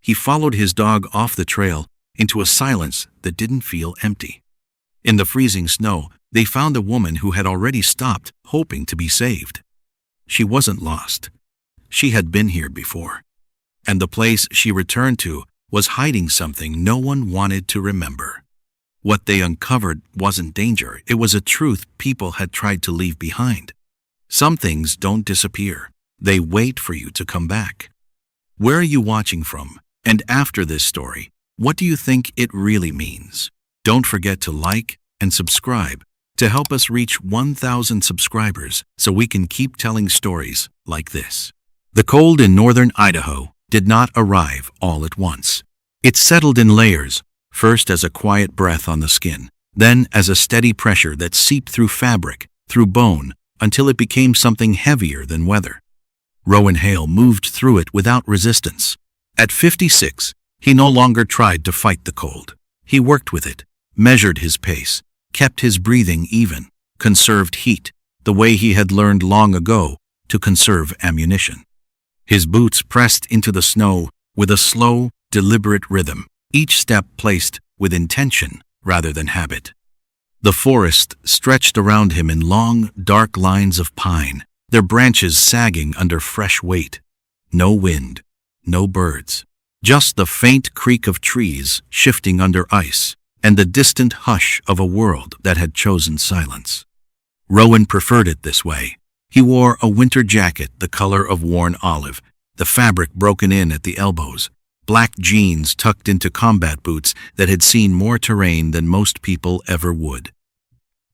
he followed his dog off the trail into a silence that didn't feel empty. In the freezing snow, they found a woman who had already stopped, hoping to be saved. She wasn't lost. She had been here before. And the place she returned to was hiding something no one wanted to remember. What they uncovered wasn't danger, it was a truth people had tried to leave behind. Some things don't disappear. They wait for you to come back. Where are you watching from? And after this story, what do you think it really means? Don't forget to like and subscribe to help us reach 1,000 subscribers so we can keep telling stories like this. The cold in northern Idaho did not arrive all at once. It settled in layers, first as a quiet breath on the skin, then as a steady pressure that seeped through fabric, through bone, until it became something heavier than weather. Rowan Hale moved through it without resistance. At 56, he no longer tried to fight the cold. He worked with it, measured his pace, kept his breathing even, conserved heat, the way he had learned long ago to conserve ammunition. His boots pressed into the snow with a slow, deliberate rhythm, each step placed with intention rather than habit. The forest stretched around him in long, dark lines of pine, their branches sagging under fresh weight. No wind, no birds, just the faint creak of trees shifting under ice, and the distant hush of a world that had chosen silence. Rowan preferred it this way. He wore a winter jacket the color of worn olive, the fabric broken in at the elbows, black jeans tucked into combat boots that had seen more terrain than most people ever would.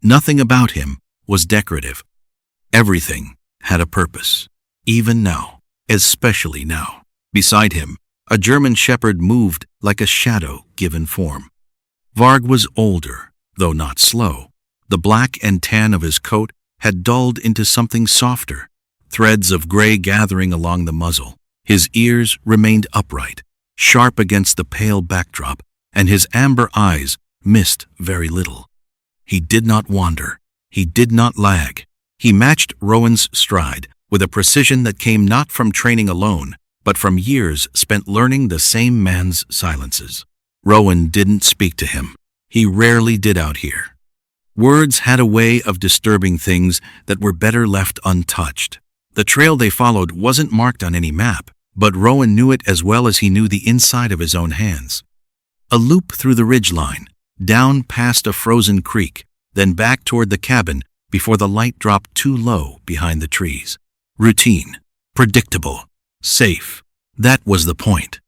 Nothing about him was decorative. Everything had a purpose, even now, especially now. Beside him, a German shepherd moved like a shadow given form. Varg was older, though not slow. The black and tan of his coat had dulled into something softer, threads of gray gathering along the muzzle. His ears remained upright, sharp against the pale backdrop, and his amber eyes missed very little. He did not wander. He did not lag. He matched Rowan's stride with a precision that came not from training alone, but from years spent learning the same man's silences. Rowan didn't speak to him. He rarely did out here. Words had a way of disturbing things that were better left untouched. The trail they followed wasn't marked on any map, but Rowan knew it as well as he knew the inside of his own hands. A loop through the ridgeline, down past a frozen creek, then back toward the cabin before the light dropped too low behind the trees. Routine, predictable, safe. That was the point.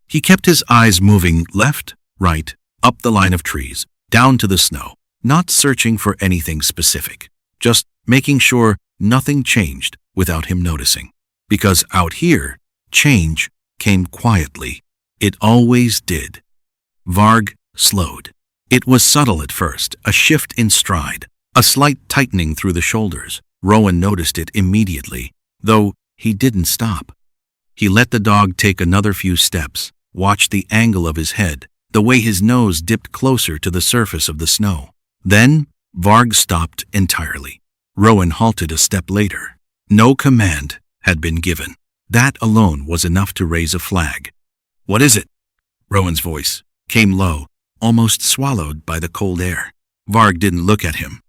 He kept his eyes moving left, right, up the line of trees, down to the snow, not searching for anything specific, just making sure nothing changed without him noticing. Because out here, change came quietly. It always did. Varg slowed. It was subtle at first, a shift in stride, a slight tightening through the shoulders. Rowan noticed it immediately, though he didn't stop. He let the dog take another few steps, watched the angle of his head, the way his nose dipped closer to the surface of the snow. Then, Varg stopped entirely. Rowan halted a step later. No command had been given. That alone was enough to raise a flag. "What is it?" Rowan's voice came low, almost swallowed by the cold air. Varg didn't look at him.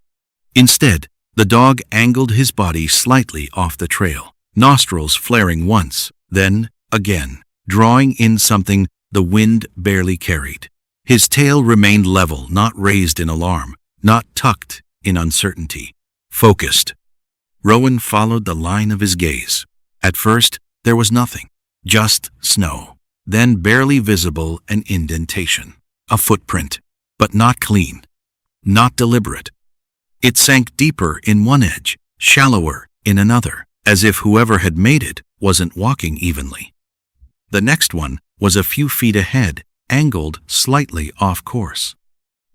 Instead, the dog angled his body slightly off the trail, nostrils flaring once, then again, drawing in something the wind barely carried. His tail remained level, not raised in alarm, not tucked in uncertainty. Focused. Rowan followed the line of his gaze. At first, there was nothing, just snow. Then barely visible an indentation, a footprint, but not clean, not deliberate. It sank deeper in one edge, shallower in another, as if whoever had made it wasn't walking evenly. The next one was a few feet ahead, angled slightly off course.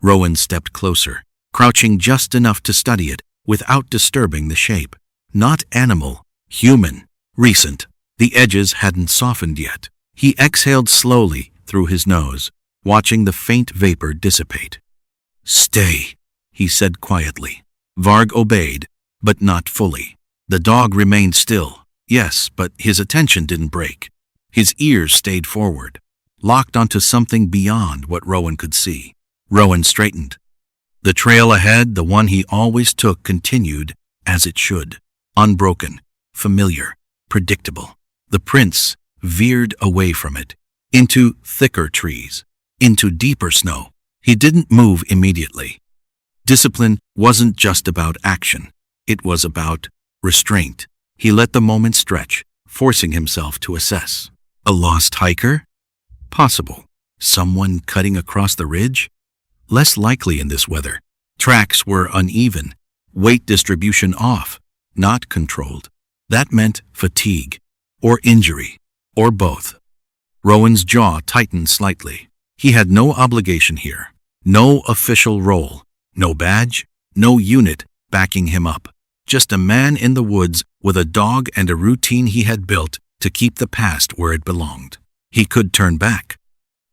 Rowan stepped closer, crouching just enough to study it without disturbing the shape. Not animal, human, recent. The edges hadn't softened yet. He exhaled slowly through his nose, watching the faint vapor dissipate. "Stay," he said quietly. Varg obeyed, but not fully. The dog remained still, yes, but his attention didn't break. His ears stayed forward. locked onto something beyond what Rowan could see. Rowan straightened. The trail ahead, the one he always took, continued as it should. Unbroken, familiar, predictable. The prince veered away from it, into thicker trees, into deeper snow. He didn't move immediately. Discipline wasn't just about action. It was about restraint. He let the moment stretch, forcing himself to assess. A lost hiker? Possible. Someone cutting across the ridge? Less likely in this weather. Tracks were uneven, weight distribution off, not controlled. That meant fatigue, or injury, or both. Rowan's jaw tightened slightly. He had no obligation here, no official role, no badge, no unit backing him up. Just a man in the woods with a dog and a routine he had built to keep the past where it belonged. He could turn back.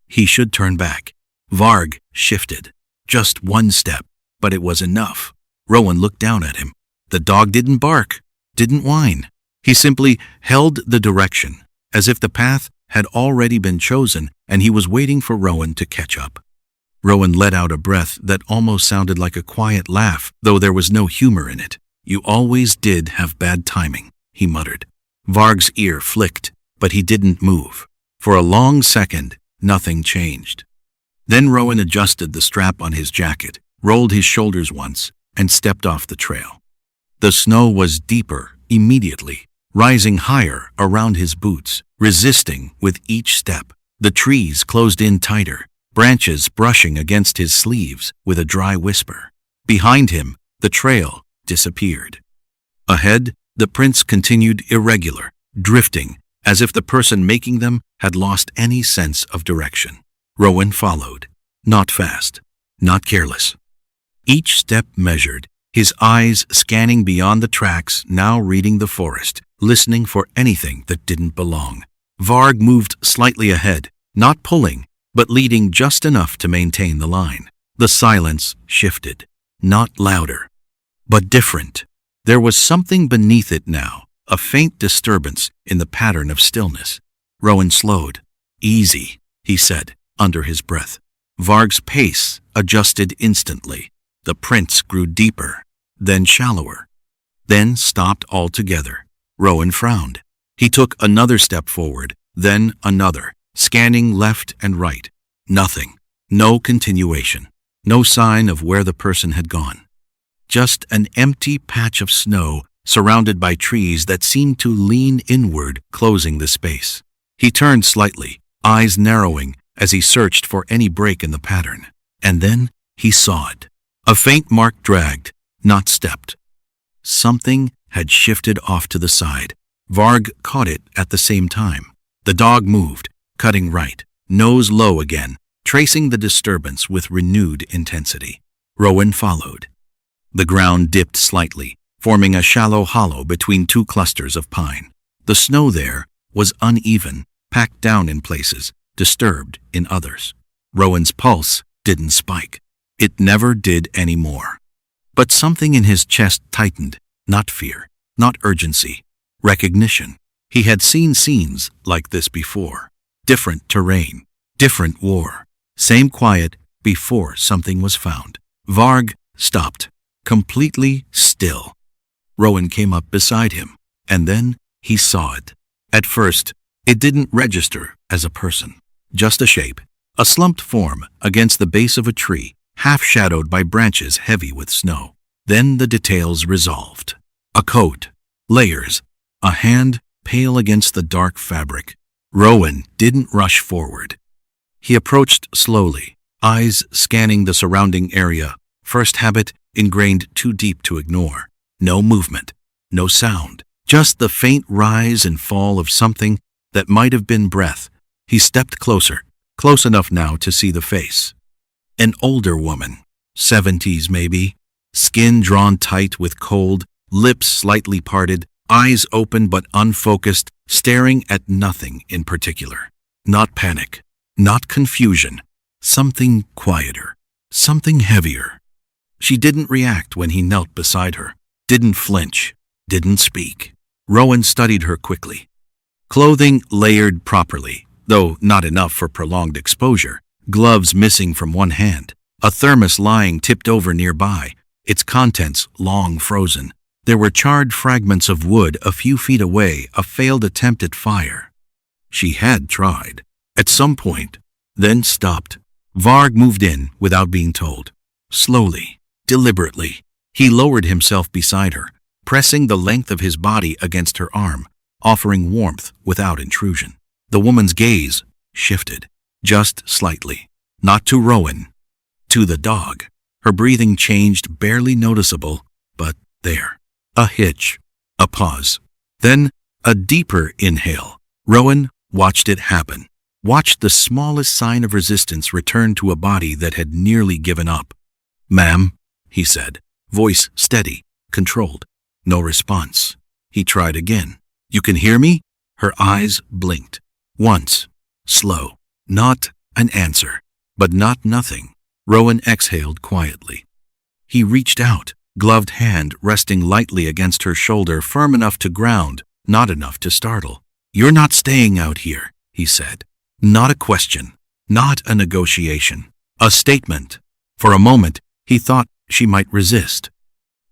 He should turn back. Varg shifted. Just one step, but it was enough. Rowan looked down at him. The dog didn't bark, didn't whine. He simply held the direction, as if the path had already been chosen and he was waiting for Rowan to catch up. Rowan let out a breath that almost sounded like a quiet laugh, though there was no humor in it. "You always did have bad timing," he muttered. Varg's ear flicked, but he didn't move. For a long second, nothing changed. Then Rowan adjusted the strap on his jacket, rolled his shoulders once, and stepped off the trail. The snow was deeper immediately, rising higher around his boots, resisting with each step. The trees closed in tighter, branches brushing against his sleeves with a dry whisper. Behind him, the trail disappeared. Ahead, the prints continued irregular, drifting, as if the person making them had lost any sense of direction. Rowan followed, not fast, not careless. Each step measured, his eyes scanning beyond the tracks, now reading the forest, listening for anything that didn't belong. Varg moved slightly ahead, not pulling, but leading just enough to maintain the line. The silence shifted, not louder, but different. There was something beneath it now, a faint disturbance in the pattern of stillness. Rowan slowed. "Easy," he said, under his breath. Varg's pace adjusted instantly. The prints grew deeper, then shallower, then stopped altogether. Rowan frowned. He took another step forward, then another, scanning left and right. Nothing. No continuation. No sign of where the person had gone. Just an empty patch of snow surrounded by trees that seemed to lean inward, closing the space. He turned slightly, eyes narrowing as he searched for any break in the pattern. And then he saw it. A faint mark dragged, not stepped. Something had shifted off to the side. Varg caught it at the same time. The dog moved, cutting right, nose low again, tracing the disturbance with renewed intensity. Rowan followed. The ground dipped slightly, forming a shallow hollow between two clusters of pine. The snow there was uneven, packed down in places, disturbed in others. Rowan's pulse didn't spike. It never did anymore. But something in his chest tightened, not fear, not urgency, recognition. He had seen scenes like this before. Different terrain, different war, same quiet before something was found. Varg stopped, completely still. Rowan came up beside him, and then he saw it. At first, it didn't register as a person, just a shape, a slumped form against the base of a tree, half shadowed by branches heavy with snow. Then the details resolved. A coat, layers, a hand pale against the dark fabric. Rowan didn't rush forward. He approached slowly, eyes scanning the surrounding area, first habit ingrained too deep to ignore. No movement, no sound, just the faint rise and fall of something that might have been breath. He stepped closer, close enough now to see the face. An older woman, 70s maybe, skin drawn tight with cold, lips slightly parted, eyes open but unfocused, staring at nothing in particular. Not panic, not confusion, something quieter, something heavier. She didn't react when he knelt beside her, didn't flinch, didn't speak. Rowan studied her quickly. Clothing layered properly, though not enough for prolonged exposure. Gloves missing from one hand, a thermos lying tipped over nearby, its contents long frozen. There were charred fragments of wood a few feet away, a failed attempt at fire. She had tried, at some point, then stopped. Varg moved in without being told. Slowly, deliberately, he lowered himself beside her, pressing the length of his body against her arm, offering warmth without intrusion. The woman's gaze shifted, just slightly, not to Rowan, to the dog. Her breathing changed, barely noticeable, but there. A hitch, a pause, then a deeper inhale. Rowan watched it happen, watched the smallest sign of resistance return to a body that had nearly given up. "Ma'am," he said, voice steady, controlled. No response. He tried again. "You can hear me?" Her eyes blinked. Once. Slow. Not an answer, but not nothing. Rowan exhaled quietly. He reached out, gloved hand resting lightly against her shoulder, firm enough to ground, not enough to startle. "You're not staying out here," he said. Not a question, not a negotiation, a statement. For a moment, he thought she might resist,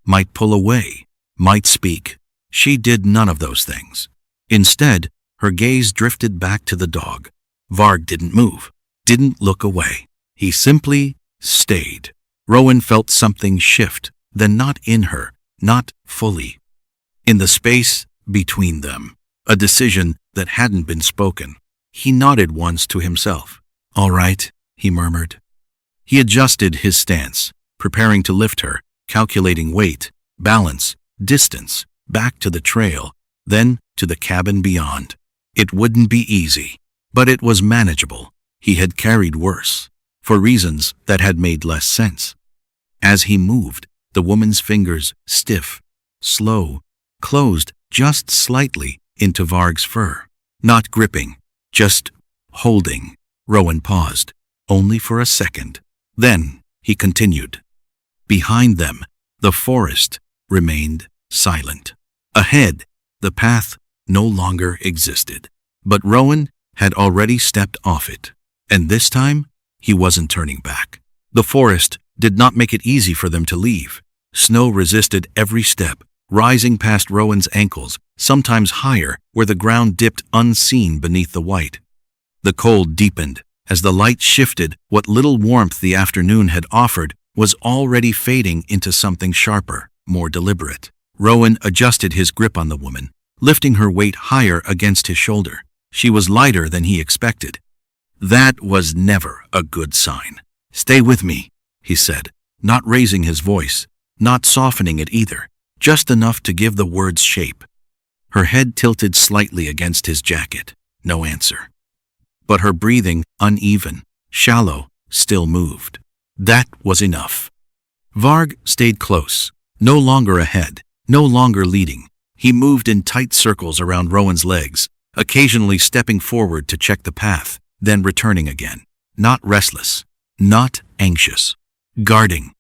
might pull away, might speak. She did none of those things. Instead, her gaze drifted back to the dog. Varg didn't move, didn't look away. He simply stayed. Rowan felt something shift, then not in her, not fully. In the space between them, a decision that hadn't been spoken. He nodded once to himself. "All right," he murmured. He adjusted his stance, preparing to lift her, calculating weight, balance, distance, back to the trail, then to the cabin beyond. It wouldn't be easy, but it was manageable. He had carried worse, for reasons that had made less sense. As he moved, the woman's fingers, stiff, slow, closed just slightly into Varg's fur. Not gripping, just holding. Rowan paused, only for a second. Then he continued. Behind them, the forest remained silent. Ahead, the path no longer existed. But Rowan had already stepped off it, and this time he wasn't turning back. The forest did not make it easy for them to leave. Snow resisted every step, rising past Rowan's ankles, sometimes higher where the ground dipped unseen beneath the white. The cold deepened as the light shifted. What little warmth the afternoon had offered was already fading into something sharper, more deliberate. Rowan adjusted his grip on the woman, lifting her weight higher against his shoulder. She was lighter than he expected. That was never a good sign. "Stay with me," he said, not raising his voice, not softening it either, just enough to give the words shape. Her head tilted slightly against his jacket. No answer. But her breathing, uneven, shallow, still moved. That was enough. Varg stayed close, no longer ahead, no longer leading. He moved in tight circles around Rowan's legs, occasionally stepping forward to check the path, then returning again. Not restless, not anxious, guarding.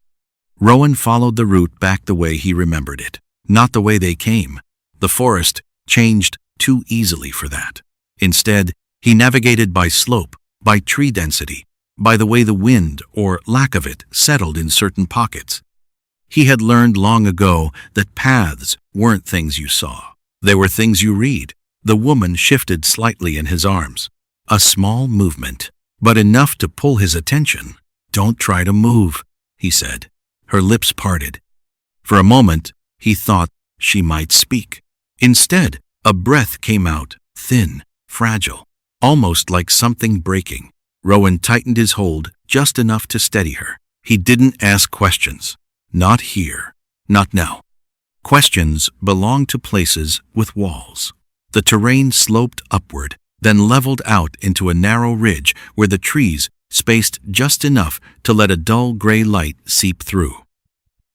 Rowan followed the route back the way he remembered it, not the way they came. The forest changed too easily for that. Instead, he navigated by slope, by tree density, by the way the wind, or lack of it, settled in certain pockets. He had learned long ago that paths weren't things you saw. They were things you read. The woman shifted slightly in his arms. A small movement, but enough to pull his attention. "Don't try to move," he said. Her lips parted. For a moment, he thought she might speak. Instead, a breath came out, thin, fragile, almost like something breaking. Rowan tightened his hold just enough to steady her. He didn't ask questions. Not here. Not now. Questions belong to places with walls. The terrain sloped upward, then leveled out into a narrow ridge where the trees spaced just enough to let a dull gray light seep through.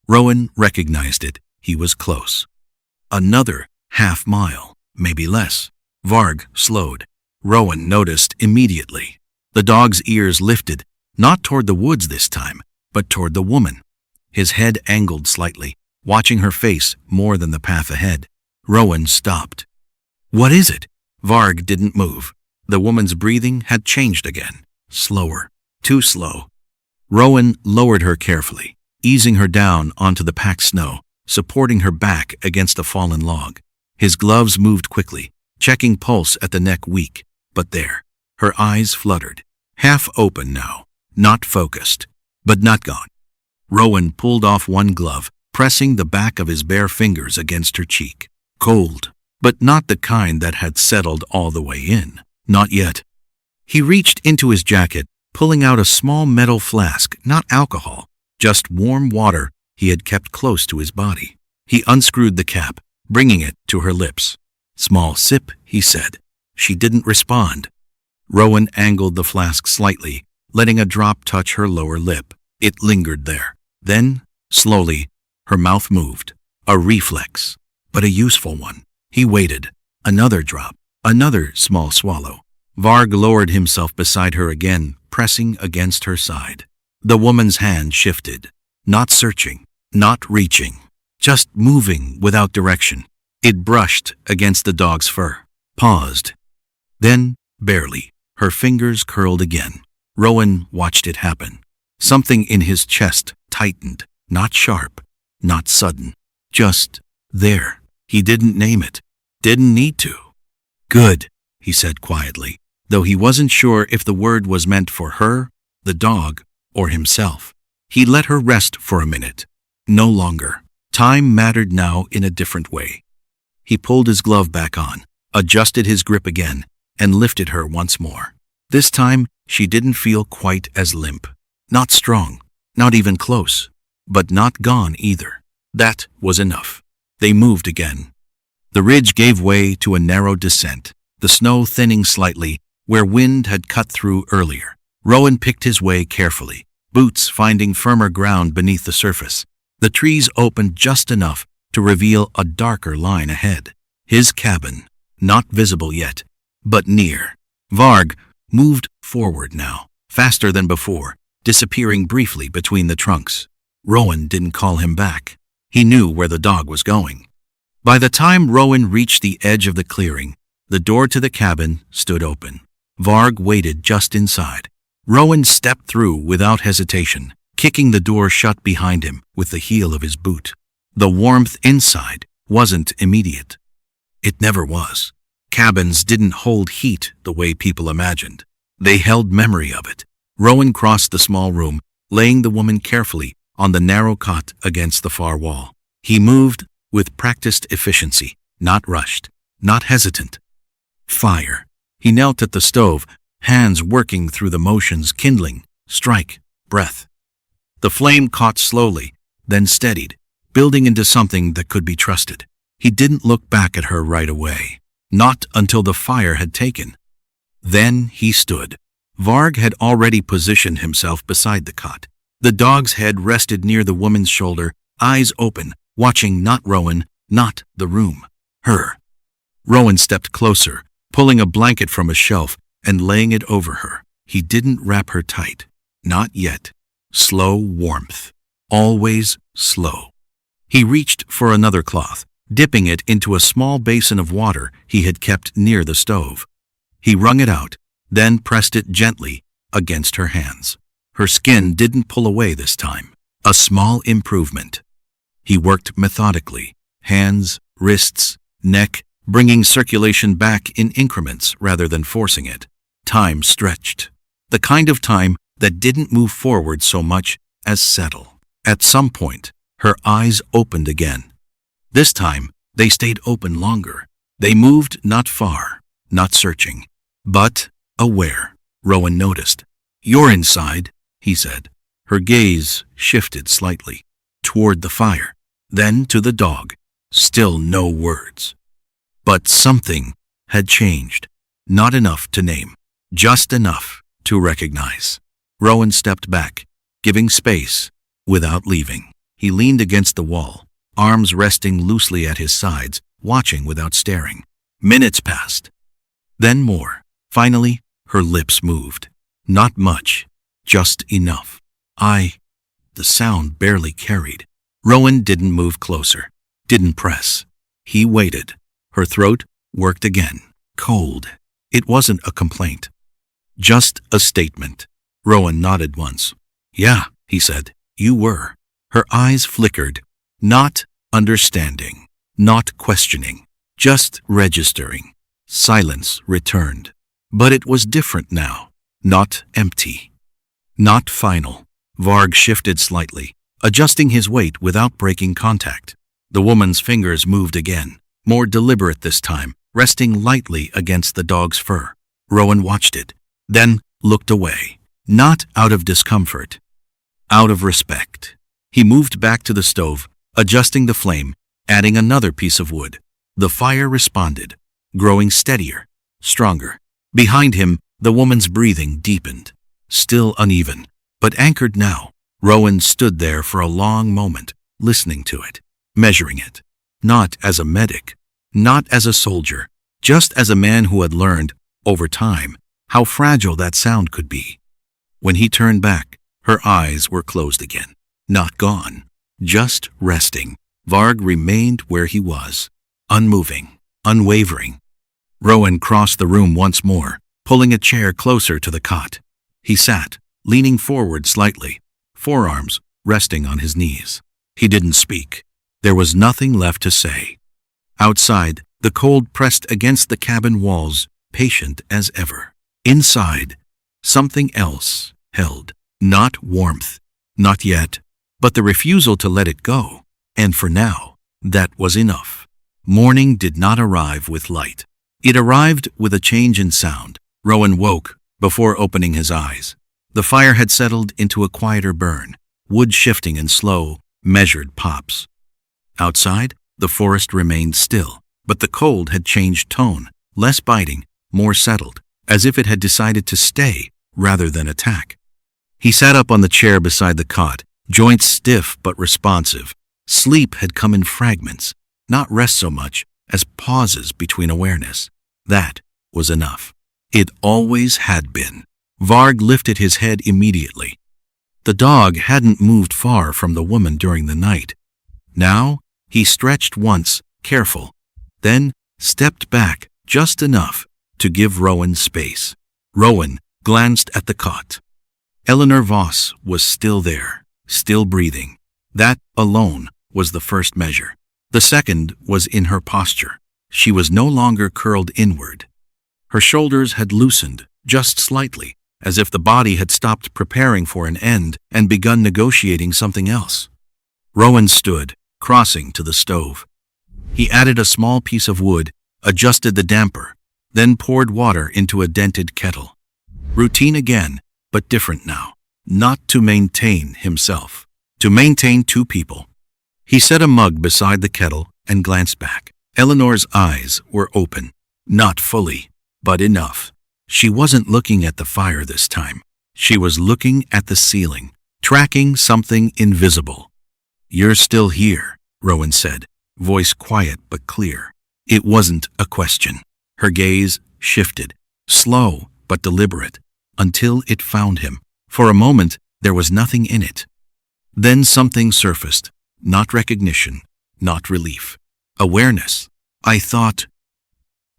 Rowan recognized it. He was close. Another half-mile, maybe less. Varg slowed. Rowan noticed immediately. The dog's ears lifted, not toward the woods this time, but toward the woman. His head angled slightly, watching her face more than the path ahead. Rowan stopped. "What is it?" Varg didn't move. The woman's breathing had changed again. Slower. Too slow. Rowan lowered her carefully, easing her down onto the packed snow, supporting her back against a fallen log. His gloves moved quickly, checking pulse at the neck weak, but there. Her eyes fluttered. Half open now. Not focused. But not gone. Rowan pulled off one glove, pressing the back of his bare fingers against her cheek. Cold, but not the kind that had settled all the way in. Not yet. He reached into his jacket, pulling out a small metal flask, not alcohol, just warm water he had kept close to his body. He unscrewed the cap, bringing it to her lips. Small sip, he said. She didn't respond. Rowan angled the flask slightly, letting a drop touch her lower lip. It lingered there. Then, slowly, her mouth moved. A reflex, but a useful one. He waited. Another drop. Another small swallow. Varg lowered himself beside her again, pressing against her side. The woman's hand shifted. Not searching. Not reaching. Just moving without direction. It brushed against the dog's fur. Paused. Then, barely, her fingers curled again. Rowan watched it happen. Something in his chest tightened. Not sharp. Not sudden. Just there. He didn't name it. Didn't need to. Good, he said quietly, though he wasn't sure if the word was meant for her, the dog, or himself. He let her rest for a minute. No longer. Time mattered now in a different way. He pulled his glove back on, adjusted his grip again, and lifted her once more. This time, she didn't feel quite as limp. Not strong, not even close, but not gone either. That was enough. They moved again. The ridge gave way to a narrow descent, the snow thinning slightly where wind had cut through earlier. Rowan picked his way carefully, boots finding firmer ground beneath the surface. The trees opened just enough to reveal a darker line ahead. His cabin, not visible yet, but near. Varg moved forward now, faster than before, disappearing briefly between the trunks. Rowan didn't call him back. He knew where the dog was going. By the time Rowan reached the edge of the clearing, the door to the cabin stood open. Varg waited just inside. Rowan stepped through without hesitation, kicking the door shut behind him with the heel of his boot. The warmth inside wasn't immediate. It never was. Cabins didn't hold heat the way people imagined. They held memory of it. Rowan crossed the small room, laying the woman carefully on the narrow cot against the far wall. He moved with practiced efficiency, not rushed, not hesitant. Fire. He knelt at the stove, hands working through the motions, kindling, strike, breath. The flame caught slowly, then steadied, building into something that could be trusted. He didn't look back at her right away, not until the fire had taken. Then he stood. Varg had already positioned himself beside the cot. The dog's head rested near the woman's shoulder, eyes open, watching not Rowan, not the room, her. Rowan stepped closer, pulling a blanket from a shelf and laying it over her. He didn't wrap her tight. Not yet. Slow warmth. Always slow. He reached for another cloth, dipping it into a small basin of water he had kept near the stove. He wrung it out, then pressed it gently against her hands. Her skin didn't pull away this time. A small improvement. He worked methodically, hands, wrists, neck, bringing circulation back in increments rather than forcing it. Time stretched. The kind of time that didn't move forward so much as settle. At some point, her eyes opened again. This time, they stayed open longer. They moved not far, not searching, but aware. Rowan noticed. "You're inside," he said. Her gaze shifted slightly, toward the fire, then to the dog. Still no words. But something had changed. Not enough to name, just enough to recognize. Rowan stepped back, giving space without leaving. He leaned against the wall, arms resting loosely at his sides, watching without staring. Minutes passed. Then more. Finally, her lips moved. Not much, just enough. The sound barely carried. Rowan didn't move closer, didn't press. He waited. Her throat worked again. Cold. It wasn't a complaint. Just a statement. Rowan nodded once. Yeah, he said, you were. Her eyes flickered, not understanding, not questioning, just registering. Silence returned. But it was different now. Not empty. Not final. Varg shifted slightly, adjusting his weight without breaking contact. The woman's fingers moved again, more deliberate this time, resting lightly against the dog's fur. Rowan watched it, then looked away. Not out of discomfort, out of respect. He moved back to the stove, adjusting the flame, adding another piece of wood. The fire responded, growing steadier, stronger. Behind him, the woman's breathing deepened, still uneven, but anchored now. Rowan stood there for a long moment, listening to it, measuring it. Not as a medic, not as a soldier, just as a man who had learned, over time, how fragile that sound could be. When he turned back, her eyes were closed again. Not gone, just resting. Varg remained where he was, unmoving, unwavering. Rowan crossed the room once more, pulling a chair closer to the cot. He sat, leaning forward slightly, forearms resting on his knees. He didn't speak. There was nothing left to say. Outside, the cold pressed against the cabin walls, patient as ever. Inside, something else held. Not warmth, not yet, but the refusal to let it go. And for now, that was enough. Morning did not arrive with light. It arrived with a change in sound. Rowan woke before opening his eyes. The fire had settled into a quieter burn, wood shifting in slow, measured pops. Outside, the forest remained still, but the cold had changed tone, less biting, more settled, as if it had decided to stay rather than attack. He sat up on the chair beside the cot, joints stiff but responsive. Sleep had come in fragments, not rest so much as pauses between awareness. That was enough. It always had been. Varg lifted his head immediately. The dog hadn't moved far from the woman during the night. Now, he stretched once, careful, then stepped back just enough to give Rowan space. Rowan glanced at the cot. Eleanor Voss was still there, still breathing. That alone was the first measure. The second was in her posture. She was no longer curled inward. Her shoulders had loosened, just slightly, as if the body had stopped preparing for an end and begun negotiating something else. Rowan stood, crossing to the stove. He added a small piece of wood, adjusted the damper, then poured water into a dented kettle. Routine again, but different now. Not to maintain himself, to maintain two people. He set a mug beside the kettle and glanced back. Eleanor's eyes were open, not fully, but enough. She wasn't looking at the fire this time. She was looking at the ceiling, tracking something invisible. "You're still here," Rowan said, voice quiet but clear. It wasn't a question. Her gaze shifted, slow but deliberate, until it found him. For a moment, there was nothing in it. Then something surfaced, not recognition, not relief. Awareness. "I thought—"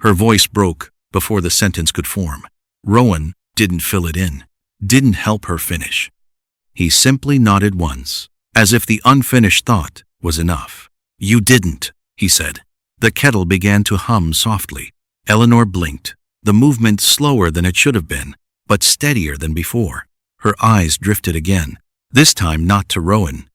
Her voice broke before the sentence could form. Rowan didn't fill it in, didn't help her finish. He simply nodded once, as if the unfinished thought was enough. "You didn't," he said. The kettle began to hum softly. Eleanor blinked, the movement slower than it should have been, but steadier than before. Her eyes drifted again, this time not to Rowan,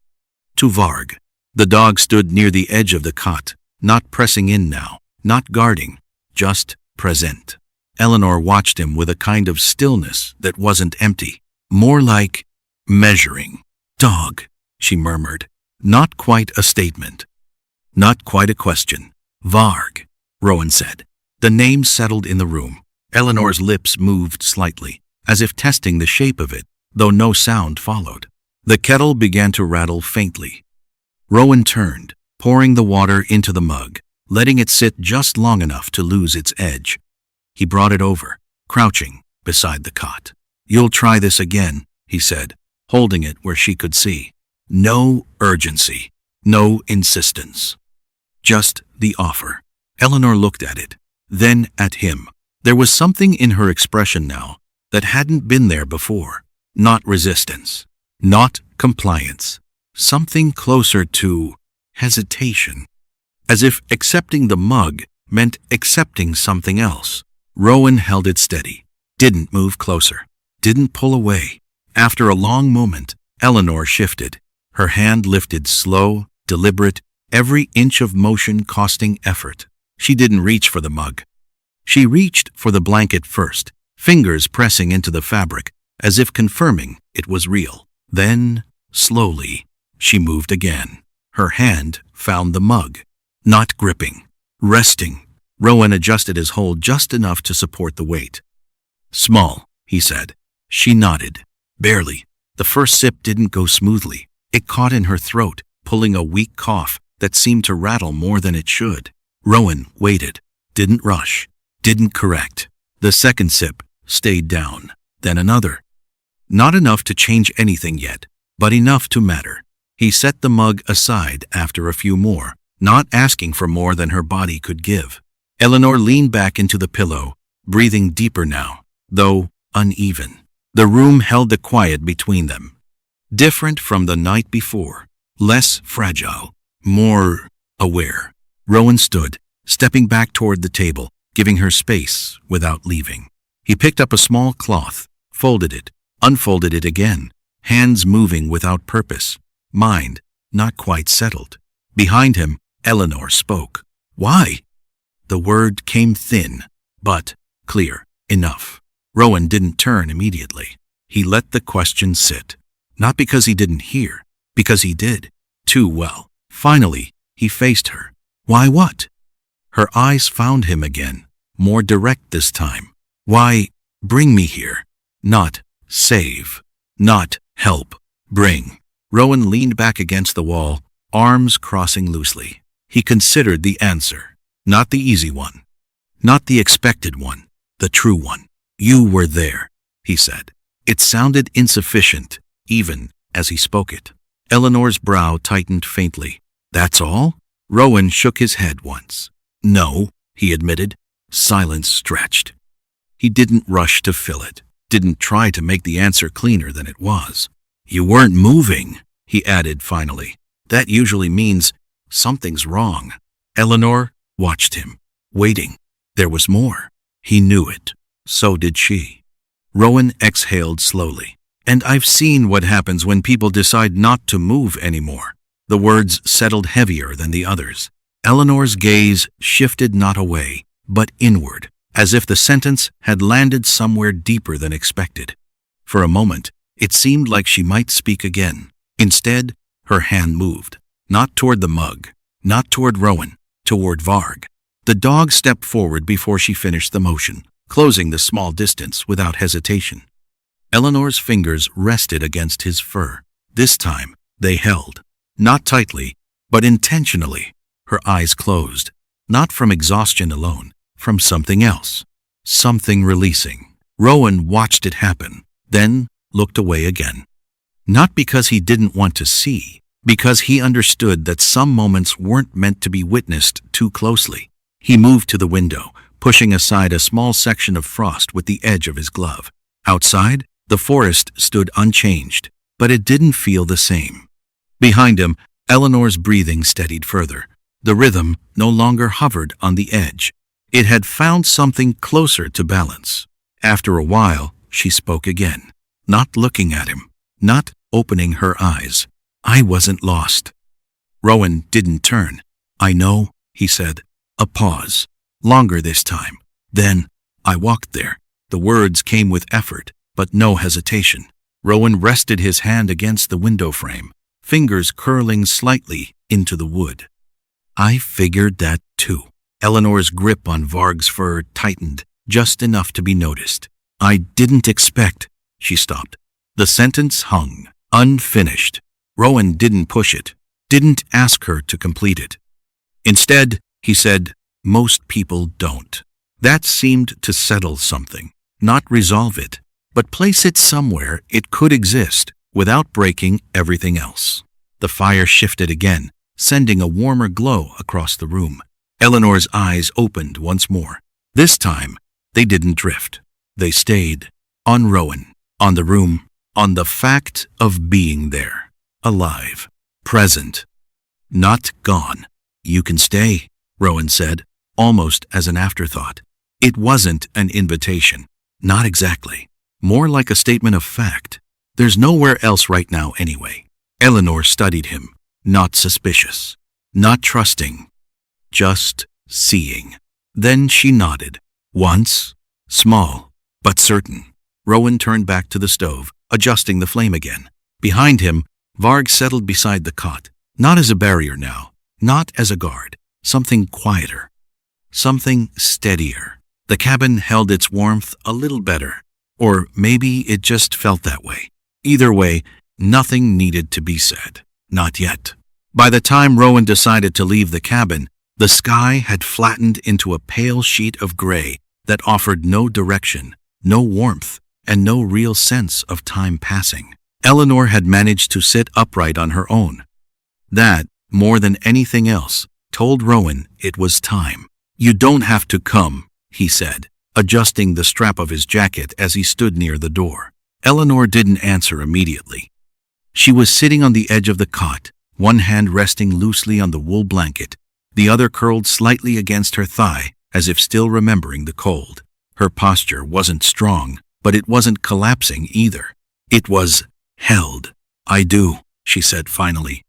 to Varg. The dog stood near the edge of the cot, not pressing in now, not guarding, just present. Eleanor watched him with a kind of stillness that wasn't empty, more like measuring. "Dog," she murmured. Not quite a statement, not quite a question. "Varg," Rowan said. The name settled in the room. Eleanor's lips moved slightly, as if testing the shape of it, though no sound followed. The kettle began to rattle faintly. Rowan turned, pouring the water into the mug, letting it sit just long enough to lose its edge. He brought it over, crouching beside the cot. "You'll try this again," he said, holding it where she could see. No urgency, no insistence. Just the offer. Eleanor looked at it, then at him. There was something in her expression now that hadn't been there before. Not resistance, not compliance, something closer to hesitation. As if accepting the mug meant accepting something else. Rowan held it steady, didn't move closer, didn't pull away. After a long moment, Eleanor shifted. Her hand lifted, slow, deliberate, every inch of motion costing effort. She didn't reach for the mug. She reached for the blanket first, fingers pressing into the fabric, as if confirming it was real. Then, slowly, she moved again. Her hand found the mug, not gripping, resting. Rowan adjusted his hold just enough to support the weight. "Small," he said. She nodded. Barely. The first sip didn't go smoothly. It caught in her throat, pulling a weak cough that seemed to rattle more than it should. Rowan waited, didn't rush, didn't correct. The second sip stayed down, then another. Not enough to change anything yet, but enough to matter. He set the mug aside after a few more, not asking for more than her body could give. Eleanor leaned back into the pillow, breathing deeper now, though uneven. The room held the quiet between them. Different from the night before, less fragile, more aware. Rowan stood, stepping back toward the table, giving her space without leaving. He picked up a small cloth, folded it, unfolded it again, hands moving without purpose, mind not quite settled. Behind him, Eleanor spoke. "Why?" The word came thin, but clear enough. Rowan didn't turn immediately. He let the question sit. Not because he didn't hear, because he did, too well. Finally, he faced her. "Why what?" Her eyes found him again, more direct this time. "Why bring me here? Not save, not help, bring." Rowan leaned back against the wall, arms crossing loosely. He considered the answer. Not the easy one. Not the expected one. The true one. "You were there," he said. It sounded insufficient, even as he spoke it. Eleanor's brow tightened faintly. "That's all?" Rowan shook his head once. "No," he admitted. Silence stretched. He didn't rush to fill it, didn't try to make the answer cleaner than it was. "You weren't moving," he added finally. "That usually means something's wrong." Eleanor watched him, waiting. There was more. He knew it. So did she. Rowan exhaled slowly. "And I've seen what happens when people decide not to move anymore." The words settled heavier than the others. Eleanor's gaze shifted not away, but inward, as if the sentence had landed somewhere deeper than expected. For a moment, it seemed like she might speak again. Instead, her hand moved, not toward the mug, not toward Rowan, toward Varg. The dog stepped forward before she finished the motion, closing the small distance without hesitation. Eleanor's fingers rested against his fur. This time, they held. Not tightly, but intentionally. Her eyes closed, not from exhaustion alone, from something else. Something releasing. Rowan watched it happen, then looked away again. Not because he didn't want to see, because he understood that some moments weren't meant to be witnessed too closely. He moved to the window, pushing aside a small section of frost with the edge of his glove. Outside, the forest stood unchanged, but it didn't feel the same. Behind him, Eleanor's breathing steadied further. The rhythm no longer hovered on the edge. It had found something closer to balance. After a while, she spoke again, not looking at him, not opening her eyes. "I wasn't lost." Rowan didn't turn. "I know," he said. A pause, longer this time. "Then, I walked there." The words came with effort, but no hesitation. Rowan rested his hand against the window frame, fingers curling slightly into the wood. "I figured that too." Eleanor's grip on Varg's fur tightened, just enough to be noticed. "I didn't expect." She stopped. The sentence hung, unfinished. Rowan didn't push it, didn't ask her to complete it. Instead, he said, "Most people don't." That seemed to settle something, not resolve it, but place it somewhere it could exist without breaking everything else. The fire shifted again, sending a warmer glow across the room. Eleanor's eyes opened once more. This time, They didn't drift. They stayed. On Rowan. On the room. On the fact of being there. Alive. Present. Not gone. You can stay, Rowan said, almost as an afterthought. It wasn't an invitation. Not exactly. More like a statement of fact. There's nowhere else right now anyway. Eleanor studied him. Not suspicious. Not trusting. Just seeing. Then she nodded. Once. Small. But certain. Rowan turned back to the stove, adjusting the flame again. Behind him, Varg settled beside the cot. Not as a barrier now. Not as a guard. Something quieter. Something steadier. The cabin held its warmth a little better. Or maybe it just felt that way. Either way, nothing needed to be said. Not yet. By the time Rowan decided to leave the cabin, the sky had flattened into a pale sheet of gray that offered no direction, no warmth, and no real sense of time passing. Eleanor had managed to sit upright on her own. That, more than anything else, told Rowan it was time. You don't have to come, he said, adjusting the strap of his jacket as he stood near the door. Eleanor didn't answer immediately. She was sitting on the edge of the cot, one hand resting loosely on the wool blanket, the other curled slightly against her thigh, as if still remembering the cold. Her posture wasn't strong, but it wasn't collapsing either. It was held. I do, she said finally.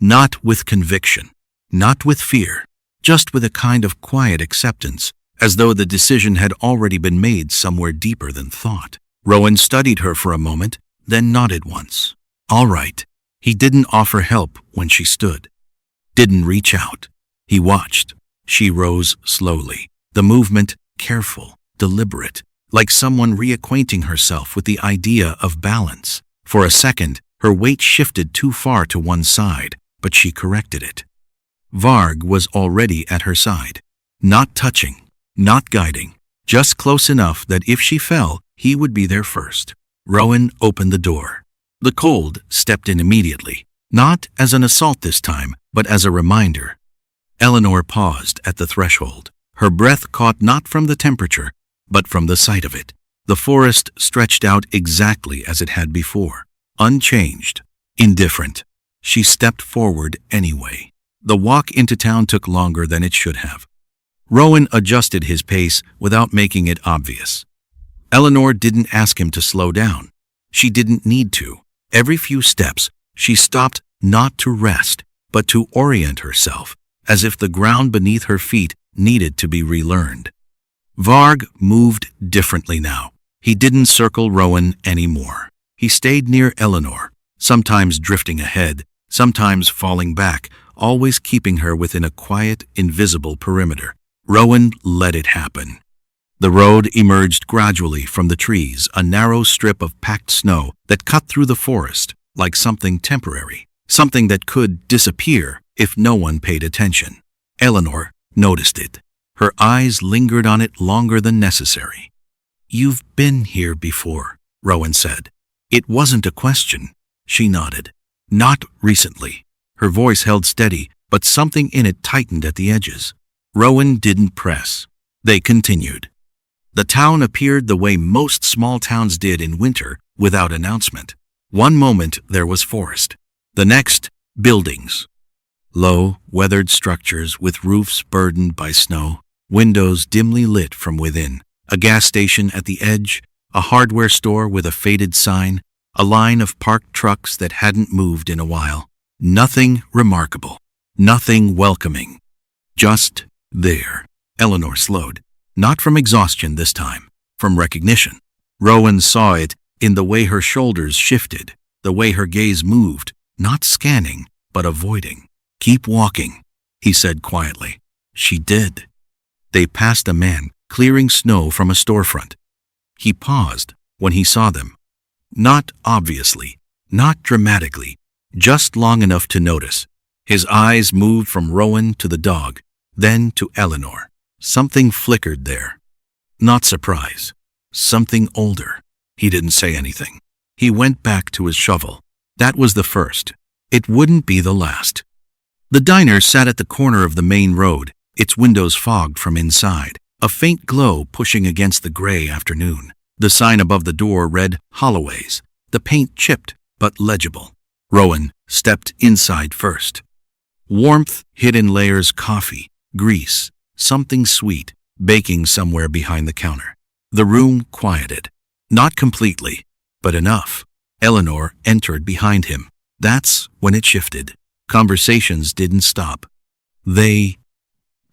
Not with conviction, not with fear, just with a kind of quiet acceptance, as though the decision had already been made somewhere deeper than thought. Rowan studied her for a moment, then nodded once. All right. He didn't offer help when she stood. Didn't reach out. He watched. She rose slowly, the movement careful, deliberate, like someone reacquainting herself with the idea of balance. For a second, her weight shifted too far to one side, but she corrected it. Varg was already at her side, not touching, not guiding, just close enough that if she fell, he would be there first. Rowan opened the door. The cold stepped in immediately, not as an assault this time, but as a reminder. Eleanor paused at the threshold, her breath caught not from the temperature, but from the sight of it. The forest stretched out exactly as it had before, unchanged, indifferent. She stepped forward anyway. The walk into town took longer than it should have. Rowan adjusted his pace without making it obvious. Eleanor didn't ask him to slow down. She didn't need to. Every few steps, she stopped not to rest, but to orient herself, as if the ground beneath her feet needed to be relearned. Varg moved differently now. He didn't circle Rowan anymore. He stayed near Eleanor, sometimes drifting ahead, sometimes falling back, always keeping her within a quiet, invisible perimeter. Rowan let it happen. The road emerged gradually from the trees, a narrow strip of packed snow that cut through the forest like something temporary, something that could disappear if no one paid attention. Eleanor noticed it. Her eyes lingered on it longer than necessary. You've been here before, Rowan said. It wasn't a question. She nodded. Not recently. Her voice held steady, but something in it tightened at the edges. Rowan didn't press. They continued. The town appeared the way most small towns did in winter, without announcement. One moment there was forest. The next, buildings. Low, weathered structures with roofs burdened by snow, windows dimly lit from within, a gas station at the edge, a hardware store with a faded sign, a line of parked trucks that hadn't moved in a while. Nothing remarkable, nothing welcoming. Just there. Eleanor slowed. Not from exhaustion this time, from recognition. Rowan saw it in the way her shoulders shifted, the way her gaze moved, not scanning, but avoiding. Keep walking, he said quietly. She did. They passed a man clearing snow from a storefront. He paused when he saw them. Not obviously, not dramatically, just long enough to notice. His eyes moved from Rowan to the dog, then to Eleanor. Something flickered there. Not surprise. Something older. He didn't say anything. He went back to his shovel. That was the first. It wouldn't be the last. The diner sat at the corner of the main road, its windows fogged from inside. a faint glow pushing against the gray afternoon. The sign above the door read Holloway's, the paint chipped but legible. Rowan stepped inside first. Warmth hid in layers, coffee, grease, something sweet, baking somewhere behind the counter. The room quieted. Not completely, but enough. Eleanor entered behind him. That's when it shifted. Conversations didn't stop. They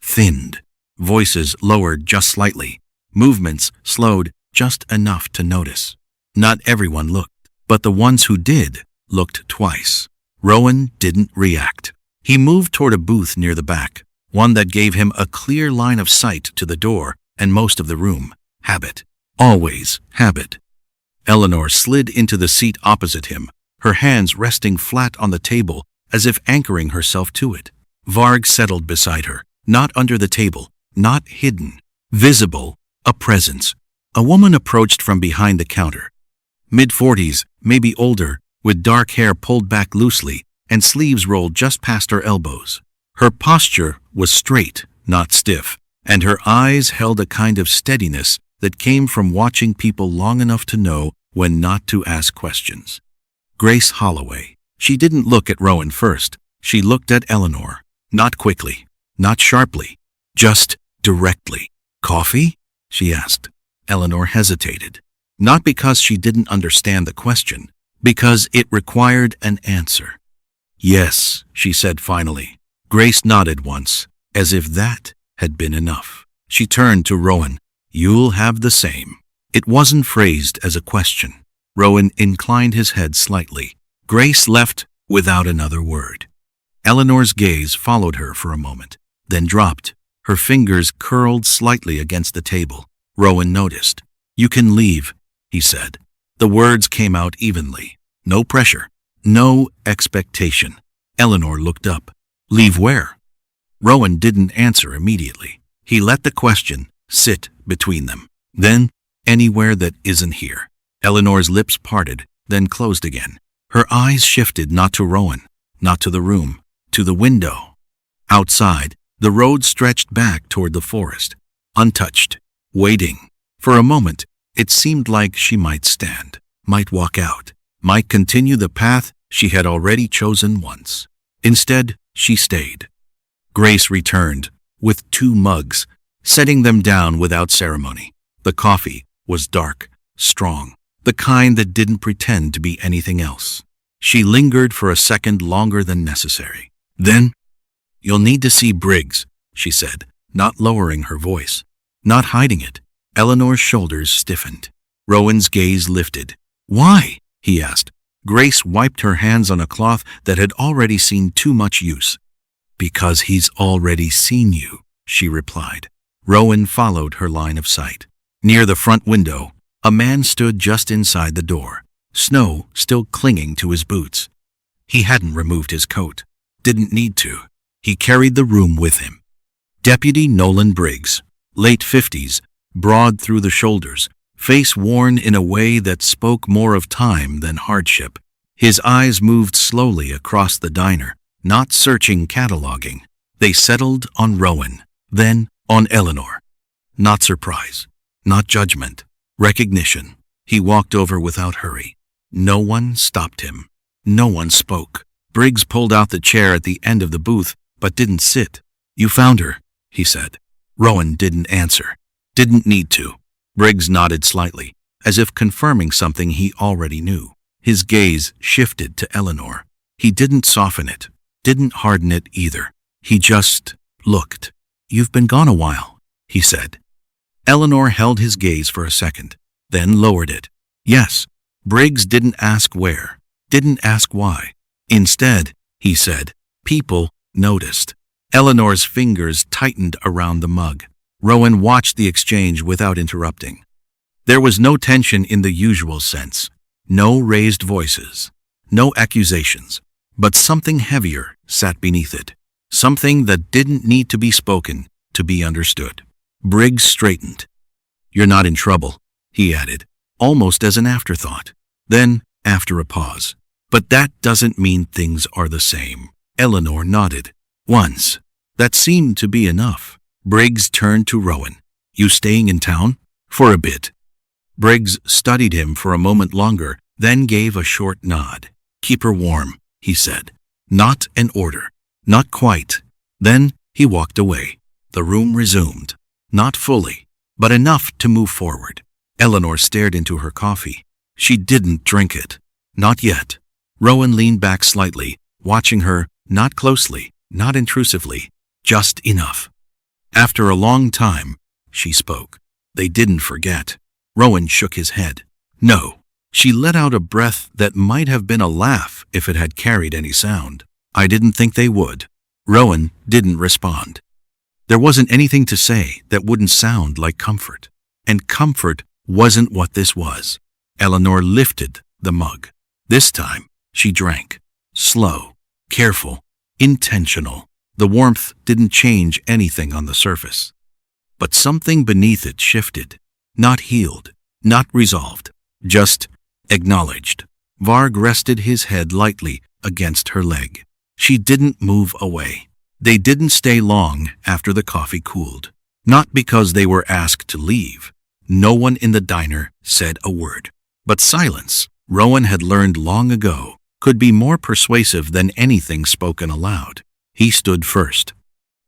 thinned. Voices lowered just slightly. Movements slowed just enough to notice. Not everyone looked, but the ones who did looked twice. Rowan didn't react. He moved toward a booth near the back, one that gave him a clear line of sight to the door and most of the room. Habit. Always habit. Eleanor slid into the seat opposite him, her hands resting flat on the table as if anchoring herself to it. Varg settled beside her, not under the table, not hidden, visible, a presence. A woman approached from behind the counter. Mid-40s, maybe older, with dark hair pulled back loosely and sleeves rolled just past her elbows. Her posture was straight, not stiff, and her eyes held a kind of steadiness that came from watching people long enough to know when not to ask questions. Grace Holloway. She didn't look at Rowan first. She looked at Eleanor. Not quickly, not sharply, just directly. "Coffee?" she asked. Eleanor hesitated. Not because she didn't understand the question, because it required an answer. "Yes," she said finally. Grace nodded once, as if that had been enough. She turned to Rowan. "You'll have the same." It wasn't phrased as a question. Rowan inclined his head slightly. Grace left without another word. Eleanor's gaze followed her for a moment, then dropped. Her fingers curled slightly against the table. Rowan noticed. "You can leave," he said. The words came out evenly. No pressure, no expectation. Eleanor looked up. "Leave where?" Rowan didn't answer immediately. He let the question sit between them. "Then, anywhere that isn't here." Eleanor's lips parted, then closed again. Her eyes shifted not to Rowan, not to the room, to the window. Outside, the road stretched back toward the forest, untouched, waiting. For a moment, it seemed like she might stand, might walk out, might continue the path she had already chosen once. Instead, she stayed. Grace returned, with 2 mugs, setting them down without ceremony. The coffee was dark, strong, the kind that didn't pretend to be anything else. She lingered for a second longer than necessary. Then, "You'll need to see Briggs," she said, not lowering her voice, not hiding it. Eleanor's shoulders stiffened. Rowan's gaze lifted. "Why?" he asked. Grace wiped her hands on a cloth that had already seen too much use. "Because he's already seen you," she replied. Rowan followed her line of sight. Near the front window, a man stood just inside the door, snow still clinging to his boots. He hadn't removed his coat. Didn't need to. He carried the room with him. Deputy Nolan Briggs, late 50s, broad through the shoulders, face worn in a way that spoke more of time than hardship. His eyes moved slowly across the diner, not searching, cataloging. They settled on Rowan, then on Eleanor. Not surprise, not judgment, recognition. He walked over without hurry. No one stopped him. No one spoke. Briggs pulled out the chair at the end of the booth, but didn't sit. "You found her," he said. Rowan didn't answer. Didn't need to. Briggs nodded slightly, as if confirming something he already knew. His gaze shifted to Eleanor. He didn't soften it, didn't harden it either. He just looked. "You've been gone a while," he said. Eleanor held his gaze for a second, then lowered it. Yes, Briggs didn't ask where, didn't ask why. Instead, he said, people noticed. Eleanor's fingers tightened around the mug. Rowan watched the exchange without interrupting. There was no tension in the usual sense, no raised voices, no accusations, but something heavier sat beneath it, something that didn't need to be spoken to be understood. Briggs straightened. "You're not in trouble," he added, almost as an afterthought. Then, after a pause, "But that doesn't mean things are the same." Eleanor nodded. "Once. That seemed to be enough." Briggs turned to Rowan. You staying in town? For a bit. Briggs studied him for a moment longer, then gave a short nod. Keep her warm, he said. Not an order. Not quite. Then he walked away. The room resumed. Not fully, but enough to move forward. Eleanor stared into her coffee. She didn't drink it. Not yet. Rowan leaned back slightly, watching her, not closely, not intrusively, just enough. After a long time, she spoke. They didn't forget. Rowan shook his head. No. She let out a breath that might have been a laugh if it had carried any sound. I didn't think they would. Rowan didn't respond. There wasn't anything to say that wouldn't sound like comfort. And comfort wasn't what this was. Eleanor lifted the mug. This time, she drank. Slow, careful, intentional. The warmth didn't change anything on the surface. But something beneath it shifted. Not healed, not resolved, just acknowledged. Varg rested his head lightly against her leg. She didn't move away. They didn't stay long after the coffee cooled. Not because they were asked to leave. No one in the diner said a word. But silence, Rowan had learned long ago, could be more persuasive than anything spoken aloud. He stood first.